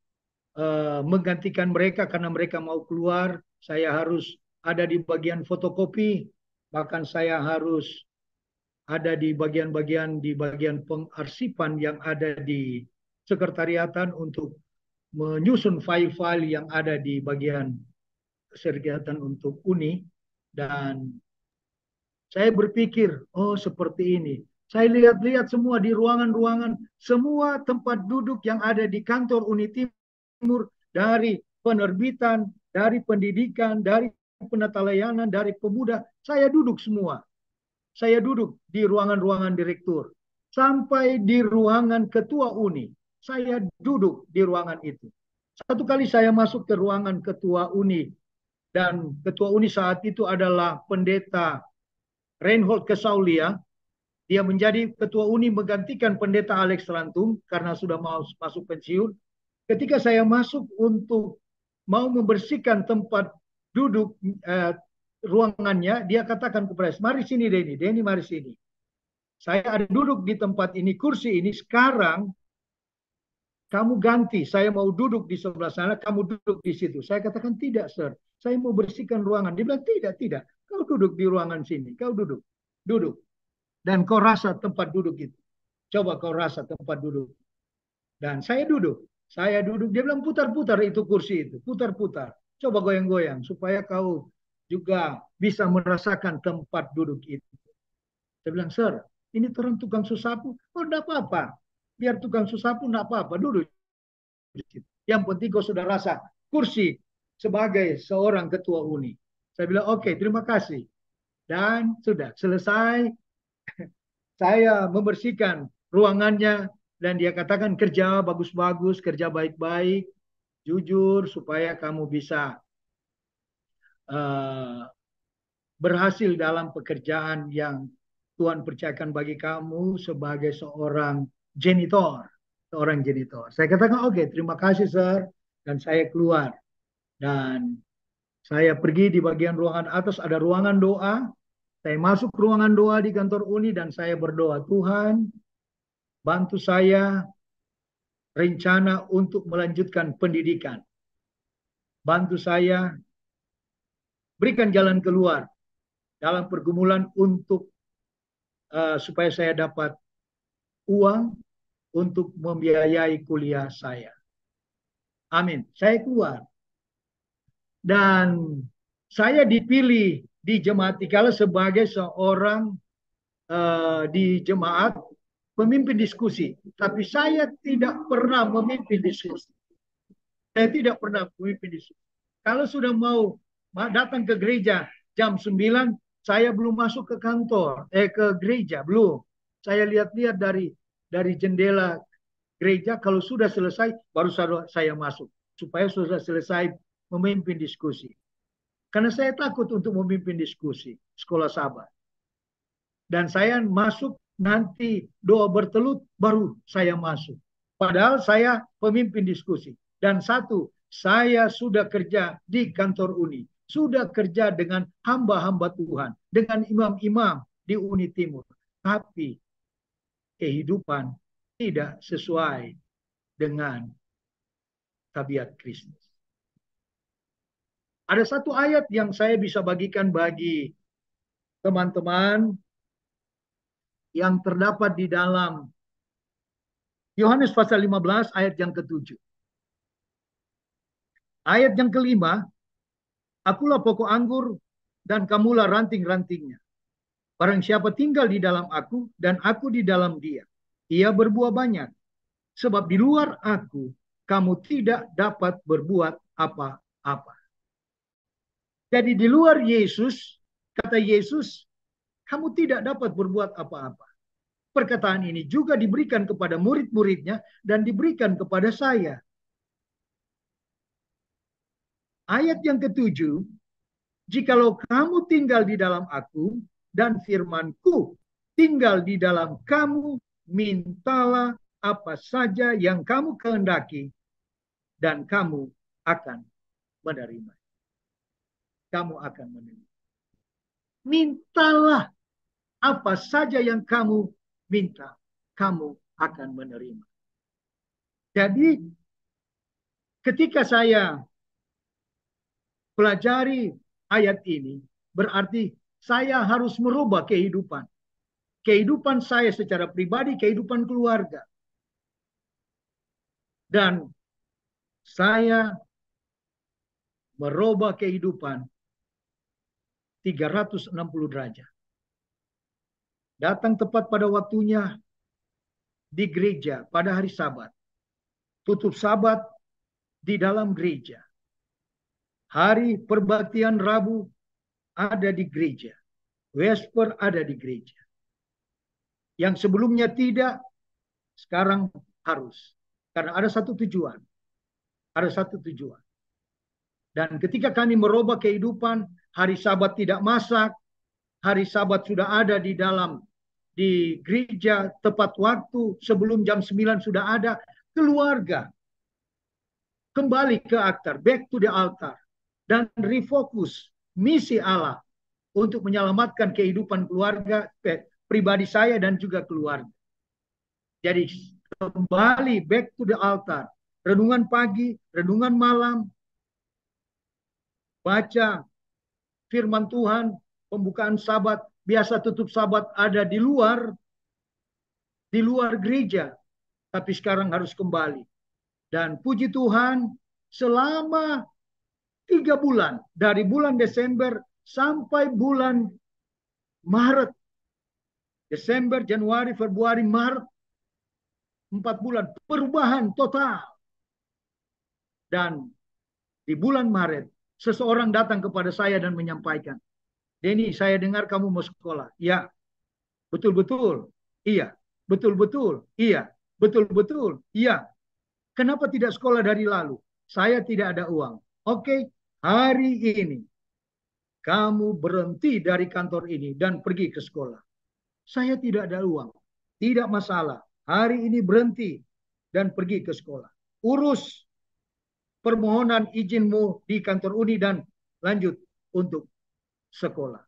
menggantikan mereka karena mereka mau keluar. Saya harus ada di bagian fotokopi, bahkan saya harus ada di bagian pengarsipan yang ada di sekretariatan untuk menyusun file-file yang ada di bagian sekretariatan untuk Uni. Dan saya berpikir, oh seperti ini. Saya lihat-lihat semua di ruangan-ruangan, semua tempat duduk yang ada di kantor Uni Timur, dari penerbitan, dari pendidikan, dari penata layanan, dari pemuda, saya duduk semua. Saya duduk di ruangan-ruangan direktur. Sampai di ruangan ketua Uni, saya duduk di ruangan itu. Satu kali saya masuk ke ruangan ketua Uni, dan ketua Uni saat itu adalah pendeta Reinhold Kesaulia. Dia menjadi ketua UNI menggantikan pendeta Alex Rantum karena sudah mau masuk pensiun. Ketika saya masuk untuk mau membersihkan tempat duduk ruangannya, dia katakan kepada saya, mari sini Denny, Denny mari sini. Saya ada duduk di tempat ini, kursi ini, sekarang kamu ganti, saya mau duduk di sebelah sana, kamu duduk di situ. Saya katakan, tidak, sir. Saya mau bersihkan ruangan. Dia bilang, tidak, tidak. Kau duduk di ruangan sini. Kau duduk. Duduk. Dan kau rasa tempat duduk itu. Coba kau rasa tempat duduk. Dan saya duduk. Saya duduk. Dia bilang, putar-putar itu kursi itu. Putar-putar. Coba goyang-goyang. Supaya kau juga bisa merasakan tempat duduk itu. Saya bilang, sir, ini orang tukang susapu. Oh, enggak apa-apa. Biar tukang susapu, enggak apa-apa. Duduk. Yang penting kau sudah rasa kursi sebagai seorang ketua UNI. Saya bilang, oke, terima kasih. Dan sudah selesai. Saya membersihkan ruangannya. Dan dia katakan kerja bagus-bagus, kerja baik-baik, jujur, supaya kamu bisa berhasil dalam pekerjaan yang Tuhan percayakan bagi kamu sebagai seorang janitor. Seorang janitor. Saya katakan, oke, terima kasih, sir. Dan saya keluar. Dan saya pergi di bagian ruangan atas, ada ruangan doa. Saya masuk ruangan doa di kantor UNI dan saya berdoa, Tuhan, bantu saya rencana untuk melanjutkan pendidikan. Bantu saya berikan jalan keluar dalam pergumulan untuk supaya saya dapat uang untuk membiayai kuliah saya. Amin. Saya keluar. Dan saya dipilih di jemaat Tikala sebagai seorang di jemaat pemimpin diskusi. Tapi saya tidak pernah memimpin diskusi. Saya tidak pernah memimpin diskusi. Kalau sudah mau datang ke gereja jam 9, saya belum masuk ke kantor, ke gereja, belum. Saya lihat-lihat dari jendela gereja, kalau sudah selesai, baru saya masuk. Supaya sudah selesai memimpin diskusi. Karena saya takut untuk memimpin diskusi sekolah sahabat. Dan saya masuk nanti doa bertelut, baru saya masuk. Padahal saya pemimpin diskusi. Dan satu, saya sudah kerja di kantor UNI. Sudah kerja dengan hamba-hamba Tuhan. Dengan imam-imam di UNI Timur. Tapi kehidupan tidak sesuai dengan tabiat Kristus. Ada satu ayat yang saya bisa bagikan bagi teman-teman yang terdapat di dalam Yohanes pasal 15 ayat yang ke-7. Ayat yang kelima, akulah pokok anggur dan kamulah ranting-rantingnya. Barang siapa tinggal di dalam aku dan aku di dalam dia, ia berbuah banyak. Sebab di luar aku, kamu tidak dapat berbuat apa-apa. Jadi di luar Yesus, kata Yesus, kamu tidak dapat berbuat apa-apa. Perkataan ini juga diberikan kepada murid-muridnya dan diberikan kepada saya. Ayat yang ke-7, jikalau kamu tinggal di dalam aku dan firmanku tinggal di dalam kamu, mintalah apa saja yang kamu kehendaki dan kamu akan menerima. Kamu akan menerima. Mintalah apa saja yang kamu minta, kamu akan menerima. Jadi ketika saya pelajari ayat ini, berarti saya harus merubah kehidupan. Kehidupan saya secara pribadi, kehidupan keluarga. Dan saya merubah kehidupan 360 derajat. Datang tepat pada waktunya di gereja pada hari Sabat. Tutup Sabat di dalam gereja. Hari perbaktian Rabu ada di gereja. Vesper ada di gereja. Yang sebelumnya tidak, sekarang harus. Karena ada satu tujuan. Ada satu tujuan. Dan ketika kami merubah kehidupan, hari Sabat tidak masak, hari Sabat sudah ada di dalam di gereja tepat waktu, sebelum jam 9 sudah ada. Keluarga kembali ke akar, back to the altar, dan refocus misi Allah untuk menyelamatkan kehidupan keluarga pribadi saya dan juga keluarga. Jadi kembali back to the altar, renungan pagi, renungan malam, baca firman Tuhan, pembukaan Sabat, biasa tutup Sabat ada di luar gereja, tapi sekarang harus kembali. Dan puji Tuhan, selama 3 bulan, dari bulan Desember sampai bulan Maret, Desember, Januari, Februari, Maret, 4 bulan, perubahan total. Dan di bulan Maret, seseorang datang kepada saya dan menyampaikan, Denny, saya dengar kamu mau sekolah. Ya, betul-betul. Iya, betul-betul. Iya, betul-betul. Iya. Kenapa tidak sekolah dari lalu? Saya tidak ada uang. Oke, hari ini kamu berhenti dari kantor ini dan pergi ke sekolah. Saya tidak ada uang. Tidak masalah. Hari ini berhenti dan pergi ke sekolah. Urus permohonan izinmu di kantor Uni dan lanjut untuk sekolah.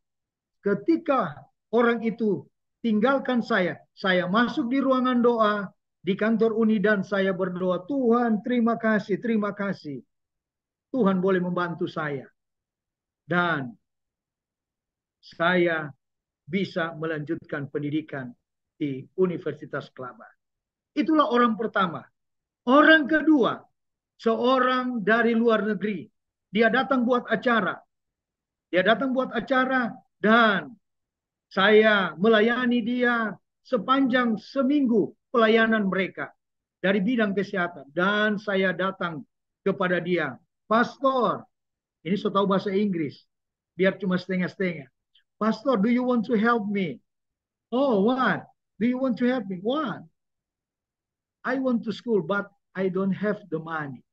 Ketika orang itu tinggalkan saya masuk di ruangan doa di kantor Uni dan saya berdoa, Tuhan terima kasih, terima kasih. Tuhan boleh membantu saya. Dan saya bisa melanjutkan pendidikan di Universitas Kelaba. Itulah orang pertama. Orang kedua, seorang dari luar negeri. Dia datang buat acara. Dan saya melayani dia sepanjang seminggu pelayanan mereka dari bidang kesehatan. Dan saya datang kepada dia, Pastor, ini saya tahu bahasa Inggris, biar cuma setengah-setengah. Pastor, do you want to help me? Oh, what? Do you want to help me? What? I want to school, but I don't have the money.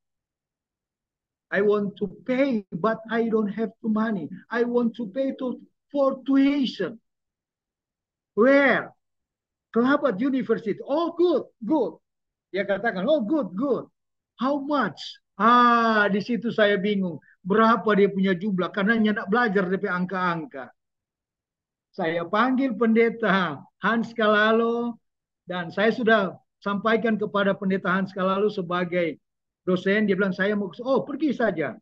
I want to pay, but I don't have the money. I want to pay for tuition. Where? Kelabad University. Oh, good, good. Dia katakan, oh, good, good. How much? Di situ saya bingung. Berapa dia punya jumlah? Karena nyak belajar dari angka-angka. Saya panggil pendeta Hans Kalalo dan saya sudah sampaikan kepada pendeta Hans Kalalo sebagai dosen. Dia bilang saya mau, oh pergi saja.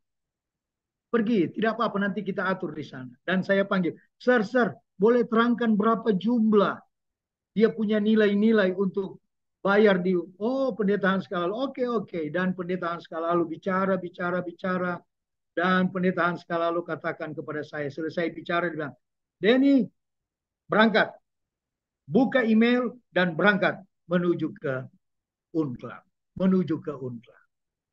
Pergi, tidak apa-apa nanti kita atur di sana. Dan saya panggil, sir, boleh terangkan berapa jumlah dia punya nilai-nilai untuk bayar di, oh pendeta Hans Kalalo, oke. Dan pendeta Hans Kalalo bicara. Dan pendeta Hans Kalalo katakan kepada saya, selesai bicara, dia bilang, Denny, berangkat. Buka email dan berangkat menuju ke Unclub.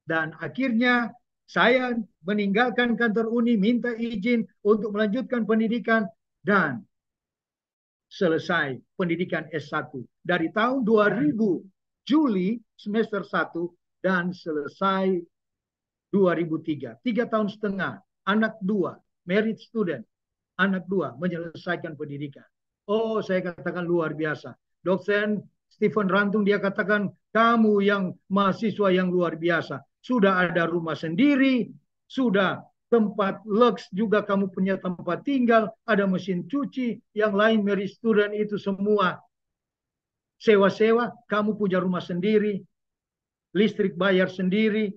Dan akhirnya saya meninggalkan kantor Uni, minta izin untuk melanjutkan pendidikan dan selesai pendidikan S1 dari tahun 2000 Juli semester 1 dan selesai 2003. 3 tahun setengah, anak 2, married student, anak 2 menyelesaikan pendidikan. Oh, saya katakan luar biasa. Dosen Stephen Rantung dia katakan kamu yang mahasiswa yang luar biasa. Sudah ada rumah sendiri, sudah tempat lux juga kamu punya tempat tinggal, ada mesin cuci, yang lain married student itu semua sewa-sewa, kamu punya rumah sendiri, listrik bayar sendiri,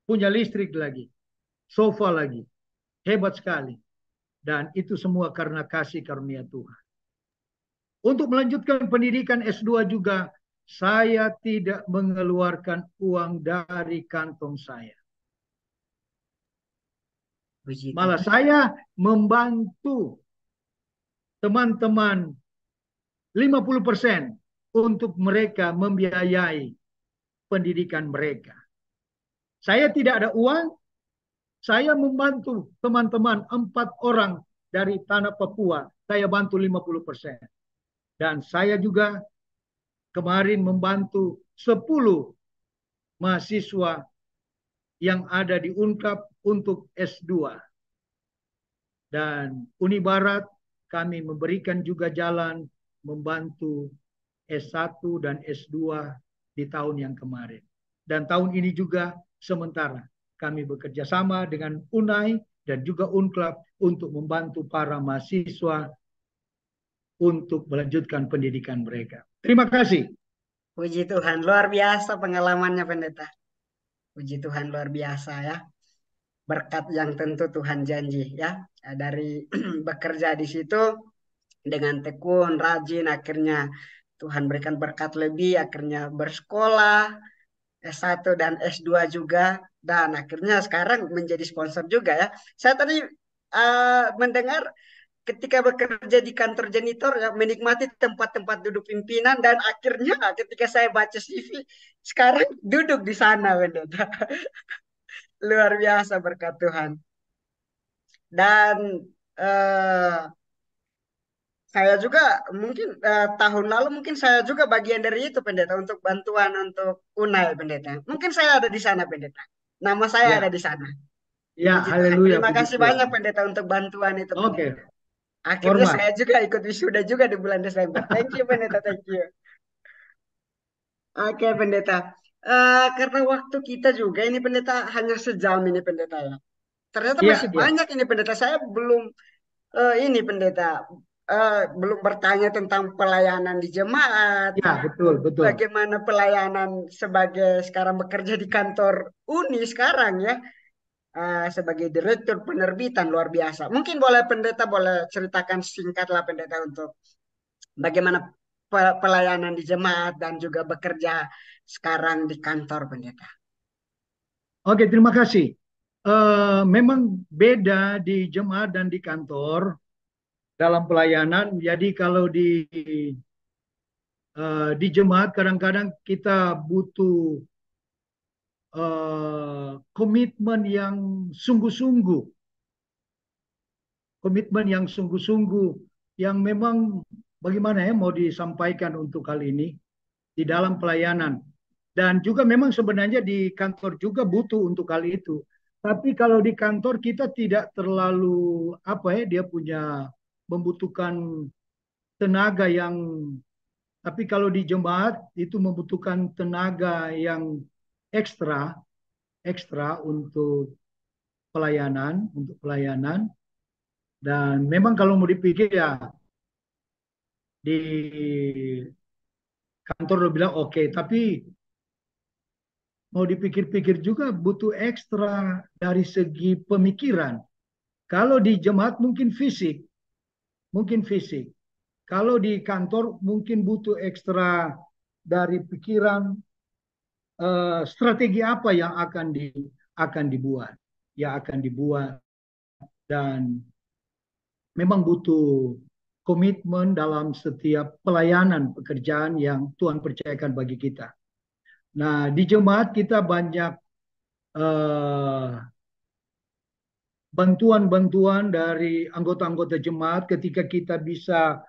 punya listrik lagi, sofa lagi. Hebat sekali. Dan itu semua karena kasih karunia Tuhan. Untuk melanjutkan pendidikan S2 juga, saya tidak mengeluarkan uang dari kantong saya. Malah saya membantu teman-teman 50% untuk mereka membiayai pendidikan mereka. Saya tidak ada uang, saya membantu teman-teman 4 orang dari tanah Papua, saya bantu 50%. Dan saya juga kemarin membantu 10 mahasiswa yang ada di Unclub untuk S2. Dan Uni Barat kami memberikan juga jalan membantu S1 dan S2 di tahun yang kemarin. Dan tahun ini juga sementara kami bekerja sama dengan UNAI dan juga UNCLAP untuk membantu para mahasiswa untuk melanjutkan pendidikan mereka. Terima kasih. Puji Tuhan, luar biasa pengalamannya pendeta. Puji Tuhan luar biasa ya. Berkat yang tentu Tuhan janji ya. Dari bekerja di situ dengan tekun, rajin, akhirnya Tuhan berikan berkat lebih, akhirnya bersekolah, S1 dan S2 juga, dan akhirnya sekarang menjadi sponsor juga ya. Saya tadi mendengar ketika bekerja di kantor janitor ya, menikmati tempat-tempat duduk pimpinan, dan akhirnya ketika saya baca CV, sekarang duduk di sana, pendeta. Luar biasa berkat Tuhan. Dan eh, saya juga mungkin tahun lalu mungkin saya juga bagian dari itu pendeta untuk bantuan untuk UNAI pendeta. Mungkin saya ada di sana pendeta. Nama saya ada Ya, di sana. ya, Puji Tuhan. haleluya, Terima puji kasih banyak Tuhan. pendeta untuk bantuan itu pendeta. Oke, Akhirnya hormat. saya juga ikut wisuda juga di bulan Desember. Thank you pendeta, thank you. Oke pendeta. Karena waktu kita juga ini pendeta hanya sejam ini pendeta ya. Ternyata masih Iya, iya. banyak ini pendeta. Saya belum ini pendeta belum bertanya tentang pelayanan di jemaat, Ya, betul, betul. bagaimana pelayanan sebagai sekarang bekerja di kantor Uni sekarang ya, sebagai direktur penerbitan luar biasa. Mungkin boleh pendeta boleh ceritakan singkatlah pendeta untuk bagaimana pelayanan di jemaat dan juga bekerja sekarang di kantor pendeta. Oke, terima kasih. Memang beda di jemaat dan di kantor dalam pelayanan. Jadi kalau di jemaat kadang-kadang kita butuh komitmen yang sungguh-sungguh, komitmen yang sungguh-sungguh, yang memang bagaimana ya mau disampaikan untuk hal ini di dalam pelayanan. Dan juga memang sebenarnya di kantor juga butuh untuk hal itu. Tapi kalau di kantor kita tidak terlalu apa ya, dia punya membutuhkan tenaga yang, tapi kalau di jemaat itu membutuhkan tenaga yang ekstra, ekstra untuk pelayanan. Dan memang kalau mau dipikir ya di kantor lo bilang oke, tapi mau dipikir-pikir juga butuh ekstra dari segi pemikiran. Kalau di jemaat mungkin fisik. Kalau di kantor mungkin butuh ekstra dari pikiran, strategi apa yang akan dibuat, dan memang butuh komitmen dalam setiap pelayanan pekerjaan yang Tuhan percayakan bagi kita. Nah, di jemaat kita banyak eh, bantuan-bantuan dari anggota-anggota jemaat ketika kita bisa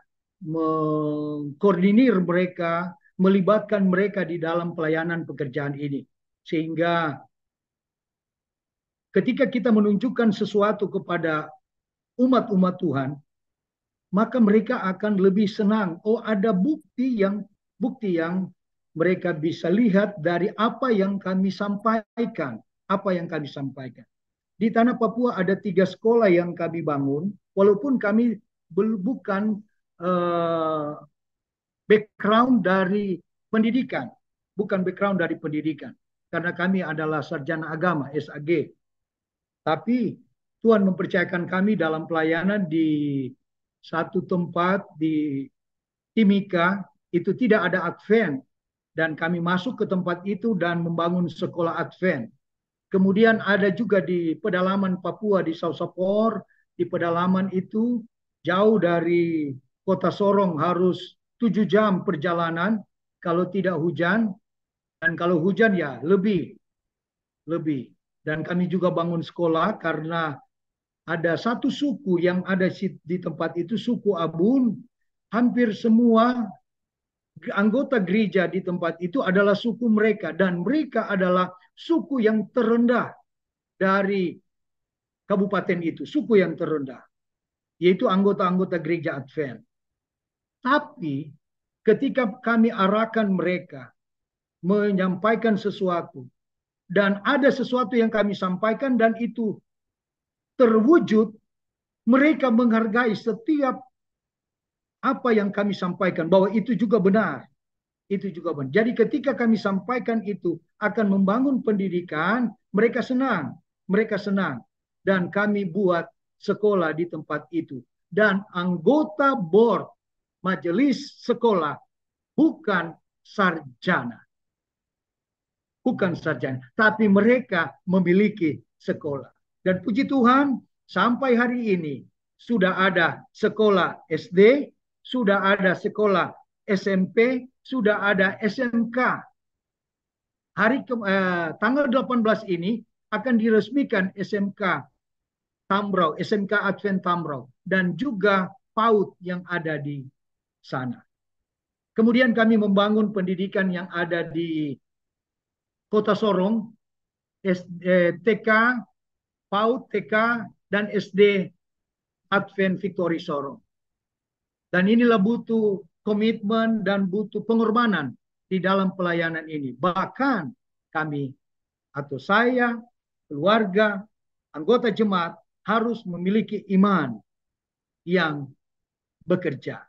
mengkoordinir mereka, melibatkan mereka di dalam pelayanan pekerjaan ini. Sehingga ketika kita menunjukkan sesuatu kepada umat-umat Tuhan, maka mereka akan lebih senang. Oh, ada bukti yang mereka bisa lihat dari apa yang kami sampaikan, apa yang kami sampaikan. Di tanah Papua ada 3 sekolah yang kami bangun, walaupun kami bukan background dari pendidikan, karena kami adalah sarjana agama (SAG). Tapi Tuhan mempercayakan kami dalam pelayanan di satu tempat di Timika, itu tidak ada Advent, dan kami masuk ke tempat itu dan membangun sekolah Advent. Kemudian ada juga di pedalaman Papua di Sausapor, di pedalaman itu jauh dari kota Sorong, harus 7 jam perjalanan kalau tidak hujan, dan kalau hujan ya lebih. Dan kami juga bangun sekolah karena ada satu suku yang ada di tempat itu, suku Abun. Hampir semua anggota gereja di tempat itu adalah suku mereka, dan mereka adalah suku yang terendah dari kabupaten itu, suku yang terendah, yaitu anggota-anggota gereja Advent. Tapi ketika kami arahkan mereka menyampaikan sesuatu dan ada sesuatu yang kami sampaikan dan itu terwujud, mereka menghargai setiap apa yang kami sampaikan bahwa itu juga benar. Itu juga benar. Jadi ketika kami sampaikan itu akan membangun pendidikan, mereka senang. Mereka senang. Dan kami buat sekolah di tempat itu. Dan anggota board majelis sekolah bukan sarjana. Bukan sarjana. Tapi mereka memiliki sekolah. Dan puji Tuhan, sampai hari ini sudah ada sekolah SD, sudah ada sekolah SMP, sudah ada SMK. Tanggal 18 ini akan diresmikan SMK Tambrau, SMK Advent Tambrau, dan juga PAUD yang ada di sana. Kemudian kami membangun pendidikan yang ada di Kota Sorong, TK, PAUD, TK, dan SD Advent Victory Sorong. Dan inilah butuh komitmen dan butuh pengorbanan di dalam pelayanan ini. Bahkan kami atau saya, keluarga, anggota jemaat harus memiliki iman yang bekerja.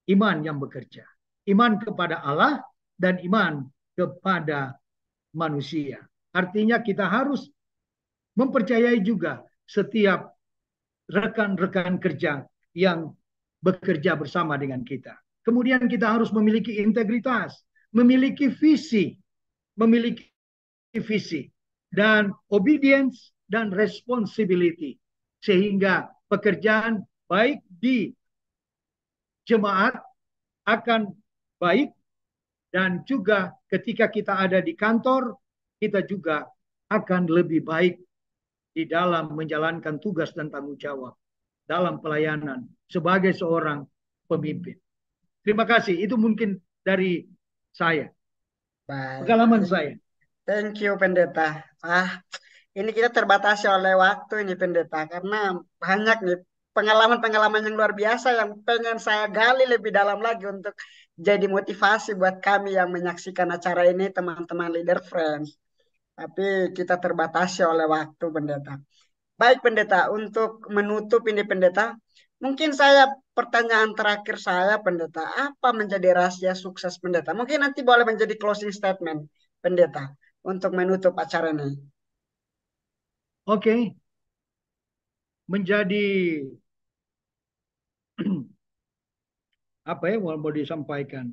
Iman yang bekerja. Iman kepada Allah dan iman kepada manusia. Artinya kita harus mempercayai juga setiap rekan-rekan kerja yang bekerja bersama dengan kita. Kemudian kita harus memiliki integritas, memiliki visi, dan obedience dan responsibility. Sehingga pekerjaan baik di jemaat akan baik dan juga ketika kita ada di kantor, kita juga akan lebih baik di dalam menjalankan tugas dan tanggung jawab dalam pelayanan sebagai seorang pemimpin. Terima kasih. Itu mungkin dari saya. Baik. Pengalaman saya. Thank you, Pendeta. Ini kita terbatasi oleh waktu ini, Pendeta, karena banyak nih pengalaman-pengalaman yang luar biasa yang pengen saya gali lebih dalam lagi untuk jadi motivasi buat kami yang menyaksikan acara ini, teman-teman Leader Friends. Tapi kita terbatasi oleh waktu, Pendeta. Baik, Pendeta, untuk menutup ini, Pendeta, mungkin saya pertanyaan terakhir saya, Pendeta, apa menjadi rahasia sukses Pendeta? Mungkin nanti boleh menjadi closing statement, Pendeta, untuk menutup acara ini. Oke, menjadi apa ya mau disampaikan?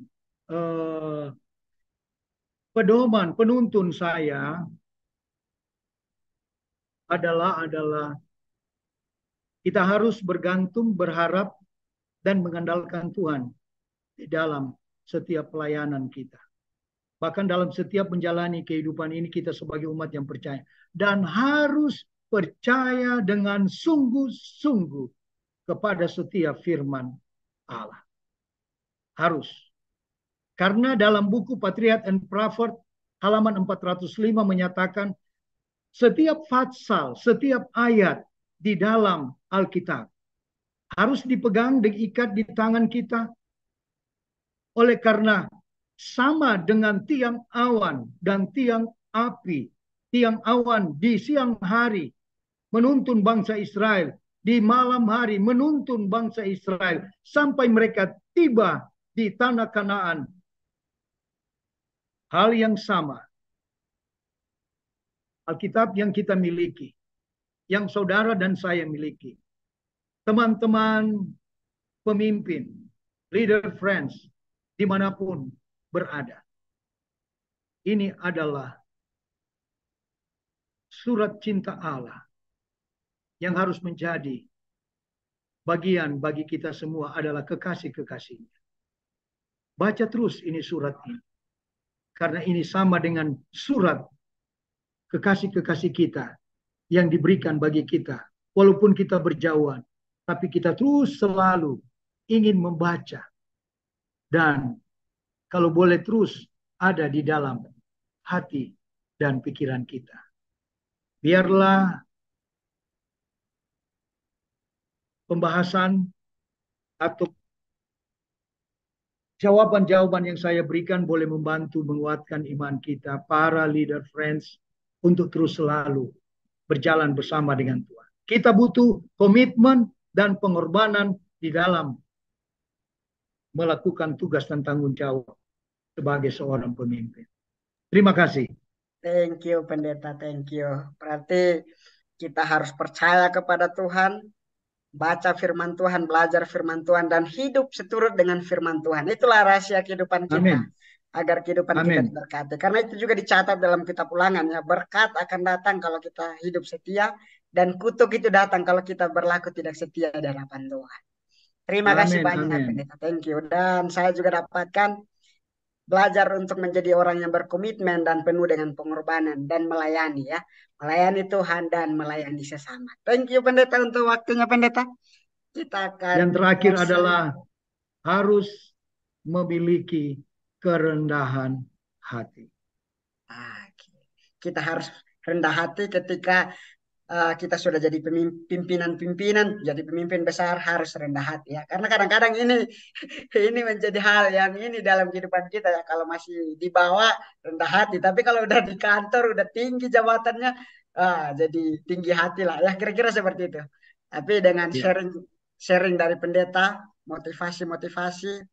Pedoman penuntun saya adalah kita harus bergantung, berharap, dan mengandalkan Tuhan di dalam setiap pelayanan kita. Bahkan dalam setiap menjalani kehidupan ini kita sebagai umat yang percaya. Dan harus percaya dengan sungguh-sungguh kepada setiap firman Allah. Harus. Karena dalam buku Patriarch and Prophet halaman 405 menyatakan setiap pasal, setiap ayat di dalam Alkitab harus dipegang, diikat di tangan kita. Oleh karena sama dengan tiang awan dan tiang api, tiang awan di siang hari menuntun bangsa Israel, di malam hari menuntun bangsa Israel sampai mereka tiba di tanah Kanaan. Hal yang sama Alkitab yang kita miliki, yang saudara dan saya miliki, teman-teman pemimpin, leader friends, dimanapun berada. Ini adalah surat cinta Allah yang harus menjadi bagian bagi kita semua adalah kekasih-kekasihnya. Baca terus ini surat ini. Karena ini sama dengan surat kekasih-kekasih kita yang diberikan bagi kita. Walaupun kita berjauhan, tapi kita terus selalu ingin membaca. Dan kalau boleh terus ada di dalam hati dan pikiran kita. Biarlah pembahasan atau jawaban-jawaban yang saya berikan boleh membantu menguatkan iman kita, para leader friends, untuk terus selalu berjalan bersama dengan Tuhan. Kita butuh komitmen dan pengorbanan di dalam melakukan tugas dan tanggung jawab sebagai seorang pemimpin. Terima kasih. Thank you, Pendeta. Thank you. Berarti kita harus percaya kepada Tuhan, baca firman Tuhan, belajar firman Tuhan, dan hidup seturut dengan firman Tuhan. Itulah rahasia kehidupan kita, Amin. agar kehidupan kita Amin. diberkati. Karena itu juga dicatat dalam kitab Ulangan, ya, berkat akan datang kalau kita hidup setia, dan kutuk itu datang kalau kita berlaku tidak setia di hadapan Tuhan. Terima kasih Amin. banyak, Amin. Pendeta. Thank you. Dan saya juga dapatkan belajar untuk menjadi orang yang berkomitmen dan penuh dengan pengorbanan dan melayani, ya. Melayani Tuhan dan melayani sesama. Thank you, Pendeta, untuk waktunya, Pendeta. Kita Yang akan terakhir closing. adalah harus memiliki kerendahan hati. Kita harus rendah hati ketika kita sudah jadi pimpinan-pimpinan, jadi pemimpin besar, harus rendah hati, ya. Karena kadang-kadang ini ini menjadi hal yang ini dalam kehidupan kita, ya. Kalau masih di bawah rendah hati, tapi kalau udah di kantor udah tinggi jabatannya, jadi tinggi hati lah, ya, kira-kira seperti itu. Tapi dengan Ya. sharing sharing dari pendeta, motivasi-motivasi,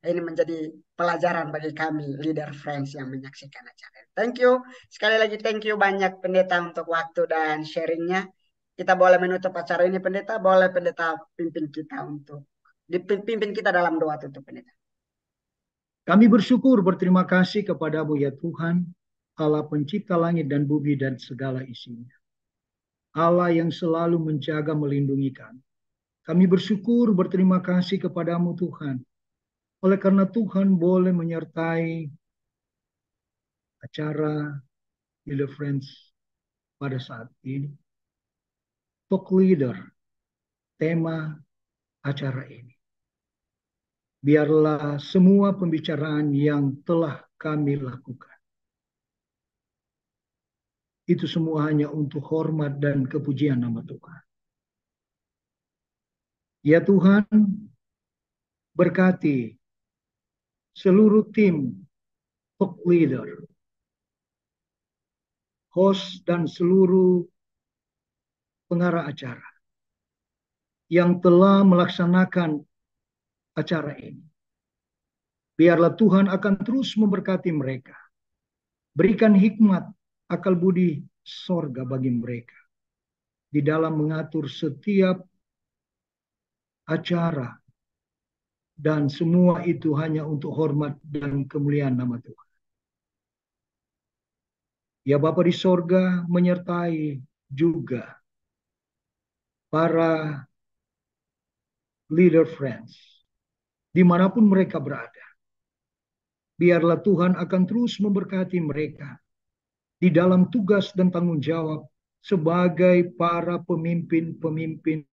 ini menjadi pelajaran bagi kami leader friends yang menyaksikan acara. Thank you. Sekali lagi thank you banyak, Pendeta, untuk waktu dan sharingnya. Kita boleh menutup acara ini, Pendeta. Boleh Pendeta pimpin kita untuk dipimpin kita dalam doa tutup, Pendeta. Kami bersyukur, berterima kasih kepadamu ya Tuhan, Allah pencipta langit dan bumi dan segala isinya. Allah yang selalu menjaga melindungi kami. Kami bersyukur, berterima kasih kepadamu Tuhan. Oleh karena Tuhan boleh menyertai acara Leader Friends pada saat ini. Talk Leader, tema acara ini. Biarlah semua pembicaraan yang telah kami lakukan, itu semua hanya untuk hormat dan kepujian nama Tuhan. Ya Tuhan, berkati seluruh tim Talk Leader, host dan seluruh pengarah acara yang telah melaksanakan acara ini. Biarlah Tuhan akan terus memberkati mereka. Berikan hikmat, akal budi sorga bagi mereka di dalam mengatur setiap acara, dan semua itu hanya untuk hormat dan kemuliaan nama Tuhan. Ya Bapa di sorga, menyertai juga para leader friends dimanapun mereka berada. Biarlah Tuhan akan terus memberkati mereka di dalam tugas dan tanggung jawab sebagai para pemimpin-pemimpin,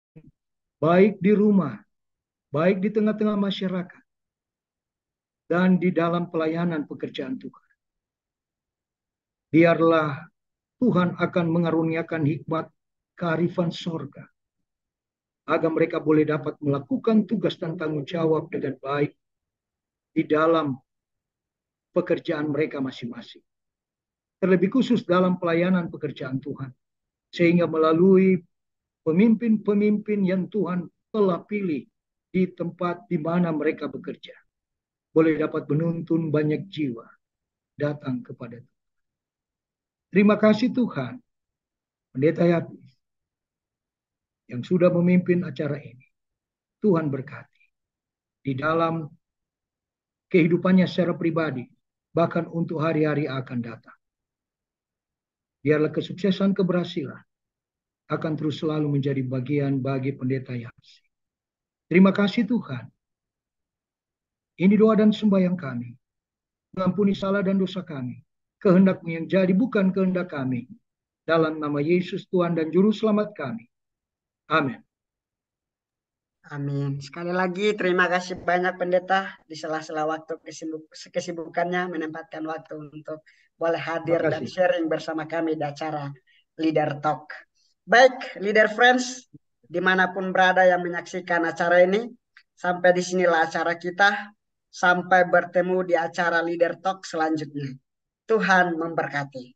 baik di rumah, baik di tengah-tengah masyarakat, dan di dalam pelayanan pekerjaan Tuhan. Biarlah Tuhan akan mengaruniakan hikmat kearifan sorga, agar mereka boleh dapat melakukan tugas dan tanggung jawab dengan baik di dalam pekerjaan mereka masing-masing. Terlebih khusus dalam pelayanan pekerjaan Tuhan. Sehingga melalui pemimpin-pemimpin yang Tuhan telah pilih di tempat di mana mereka bekerja, boleh dapat menuntun banyak jiwa datang kepada Tuhan. Terima kasih Tuhan, Pendeta Yapi yang sudah memimpin acara ini. Tuhan berkati di dalam kehidupannya secara pribadi, bahkan untuk hari-hari akan datang. Biarlah kesuksesan, keberhasilan akan terus selalu menjadi bagian bagi Pendeta Yapsi. Terima kasih Tuhan. Ini doa dan sembahyang kami. Mengampuni salah dan dosa kami. Kehendak-Mu yang jadi, bukan kehendak kami. Dalam nama Yesus Tuhan dan Juru Selamat kami. Amin. Amin. Sekali lagi terima kasih banyak, Pendeta, di sela-sela waktu kesibukannya menempatkan waktu untuk boleh hadir dan sharing bersama kami di acara Leader Talk. Baik, Leader Friends, dimanapun berada yang menyaksikan acara ini, sampai di sinilah acara kita. Sampai bertemu di acara Leader Talk selanjutnya. Tuhan memberkati.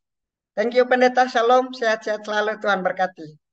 Thank you Pendeta, Shalom, sehat-sehat selalu, Tuhan berkati.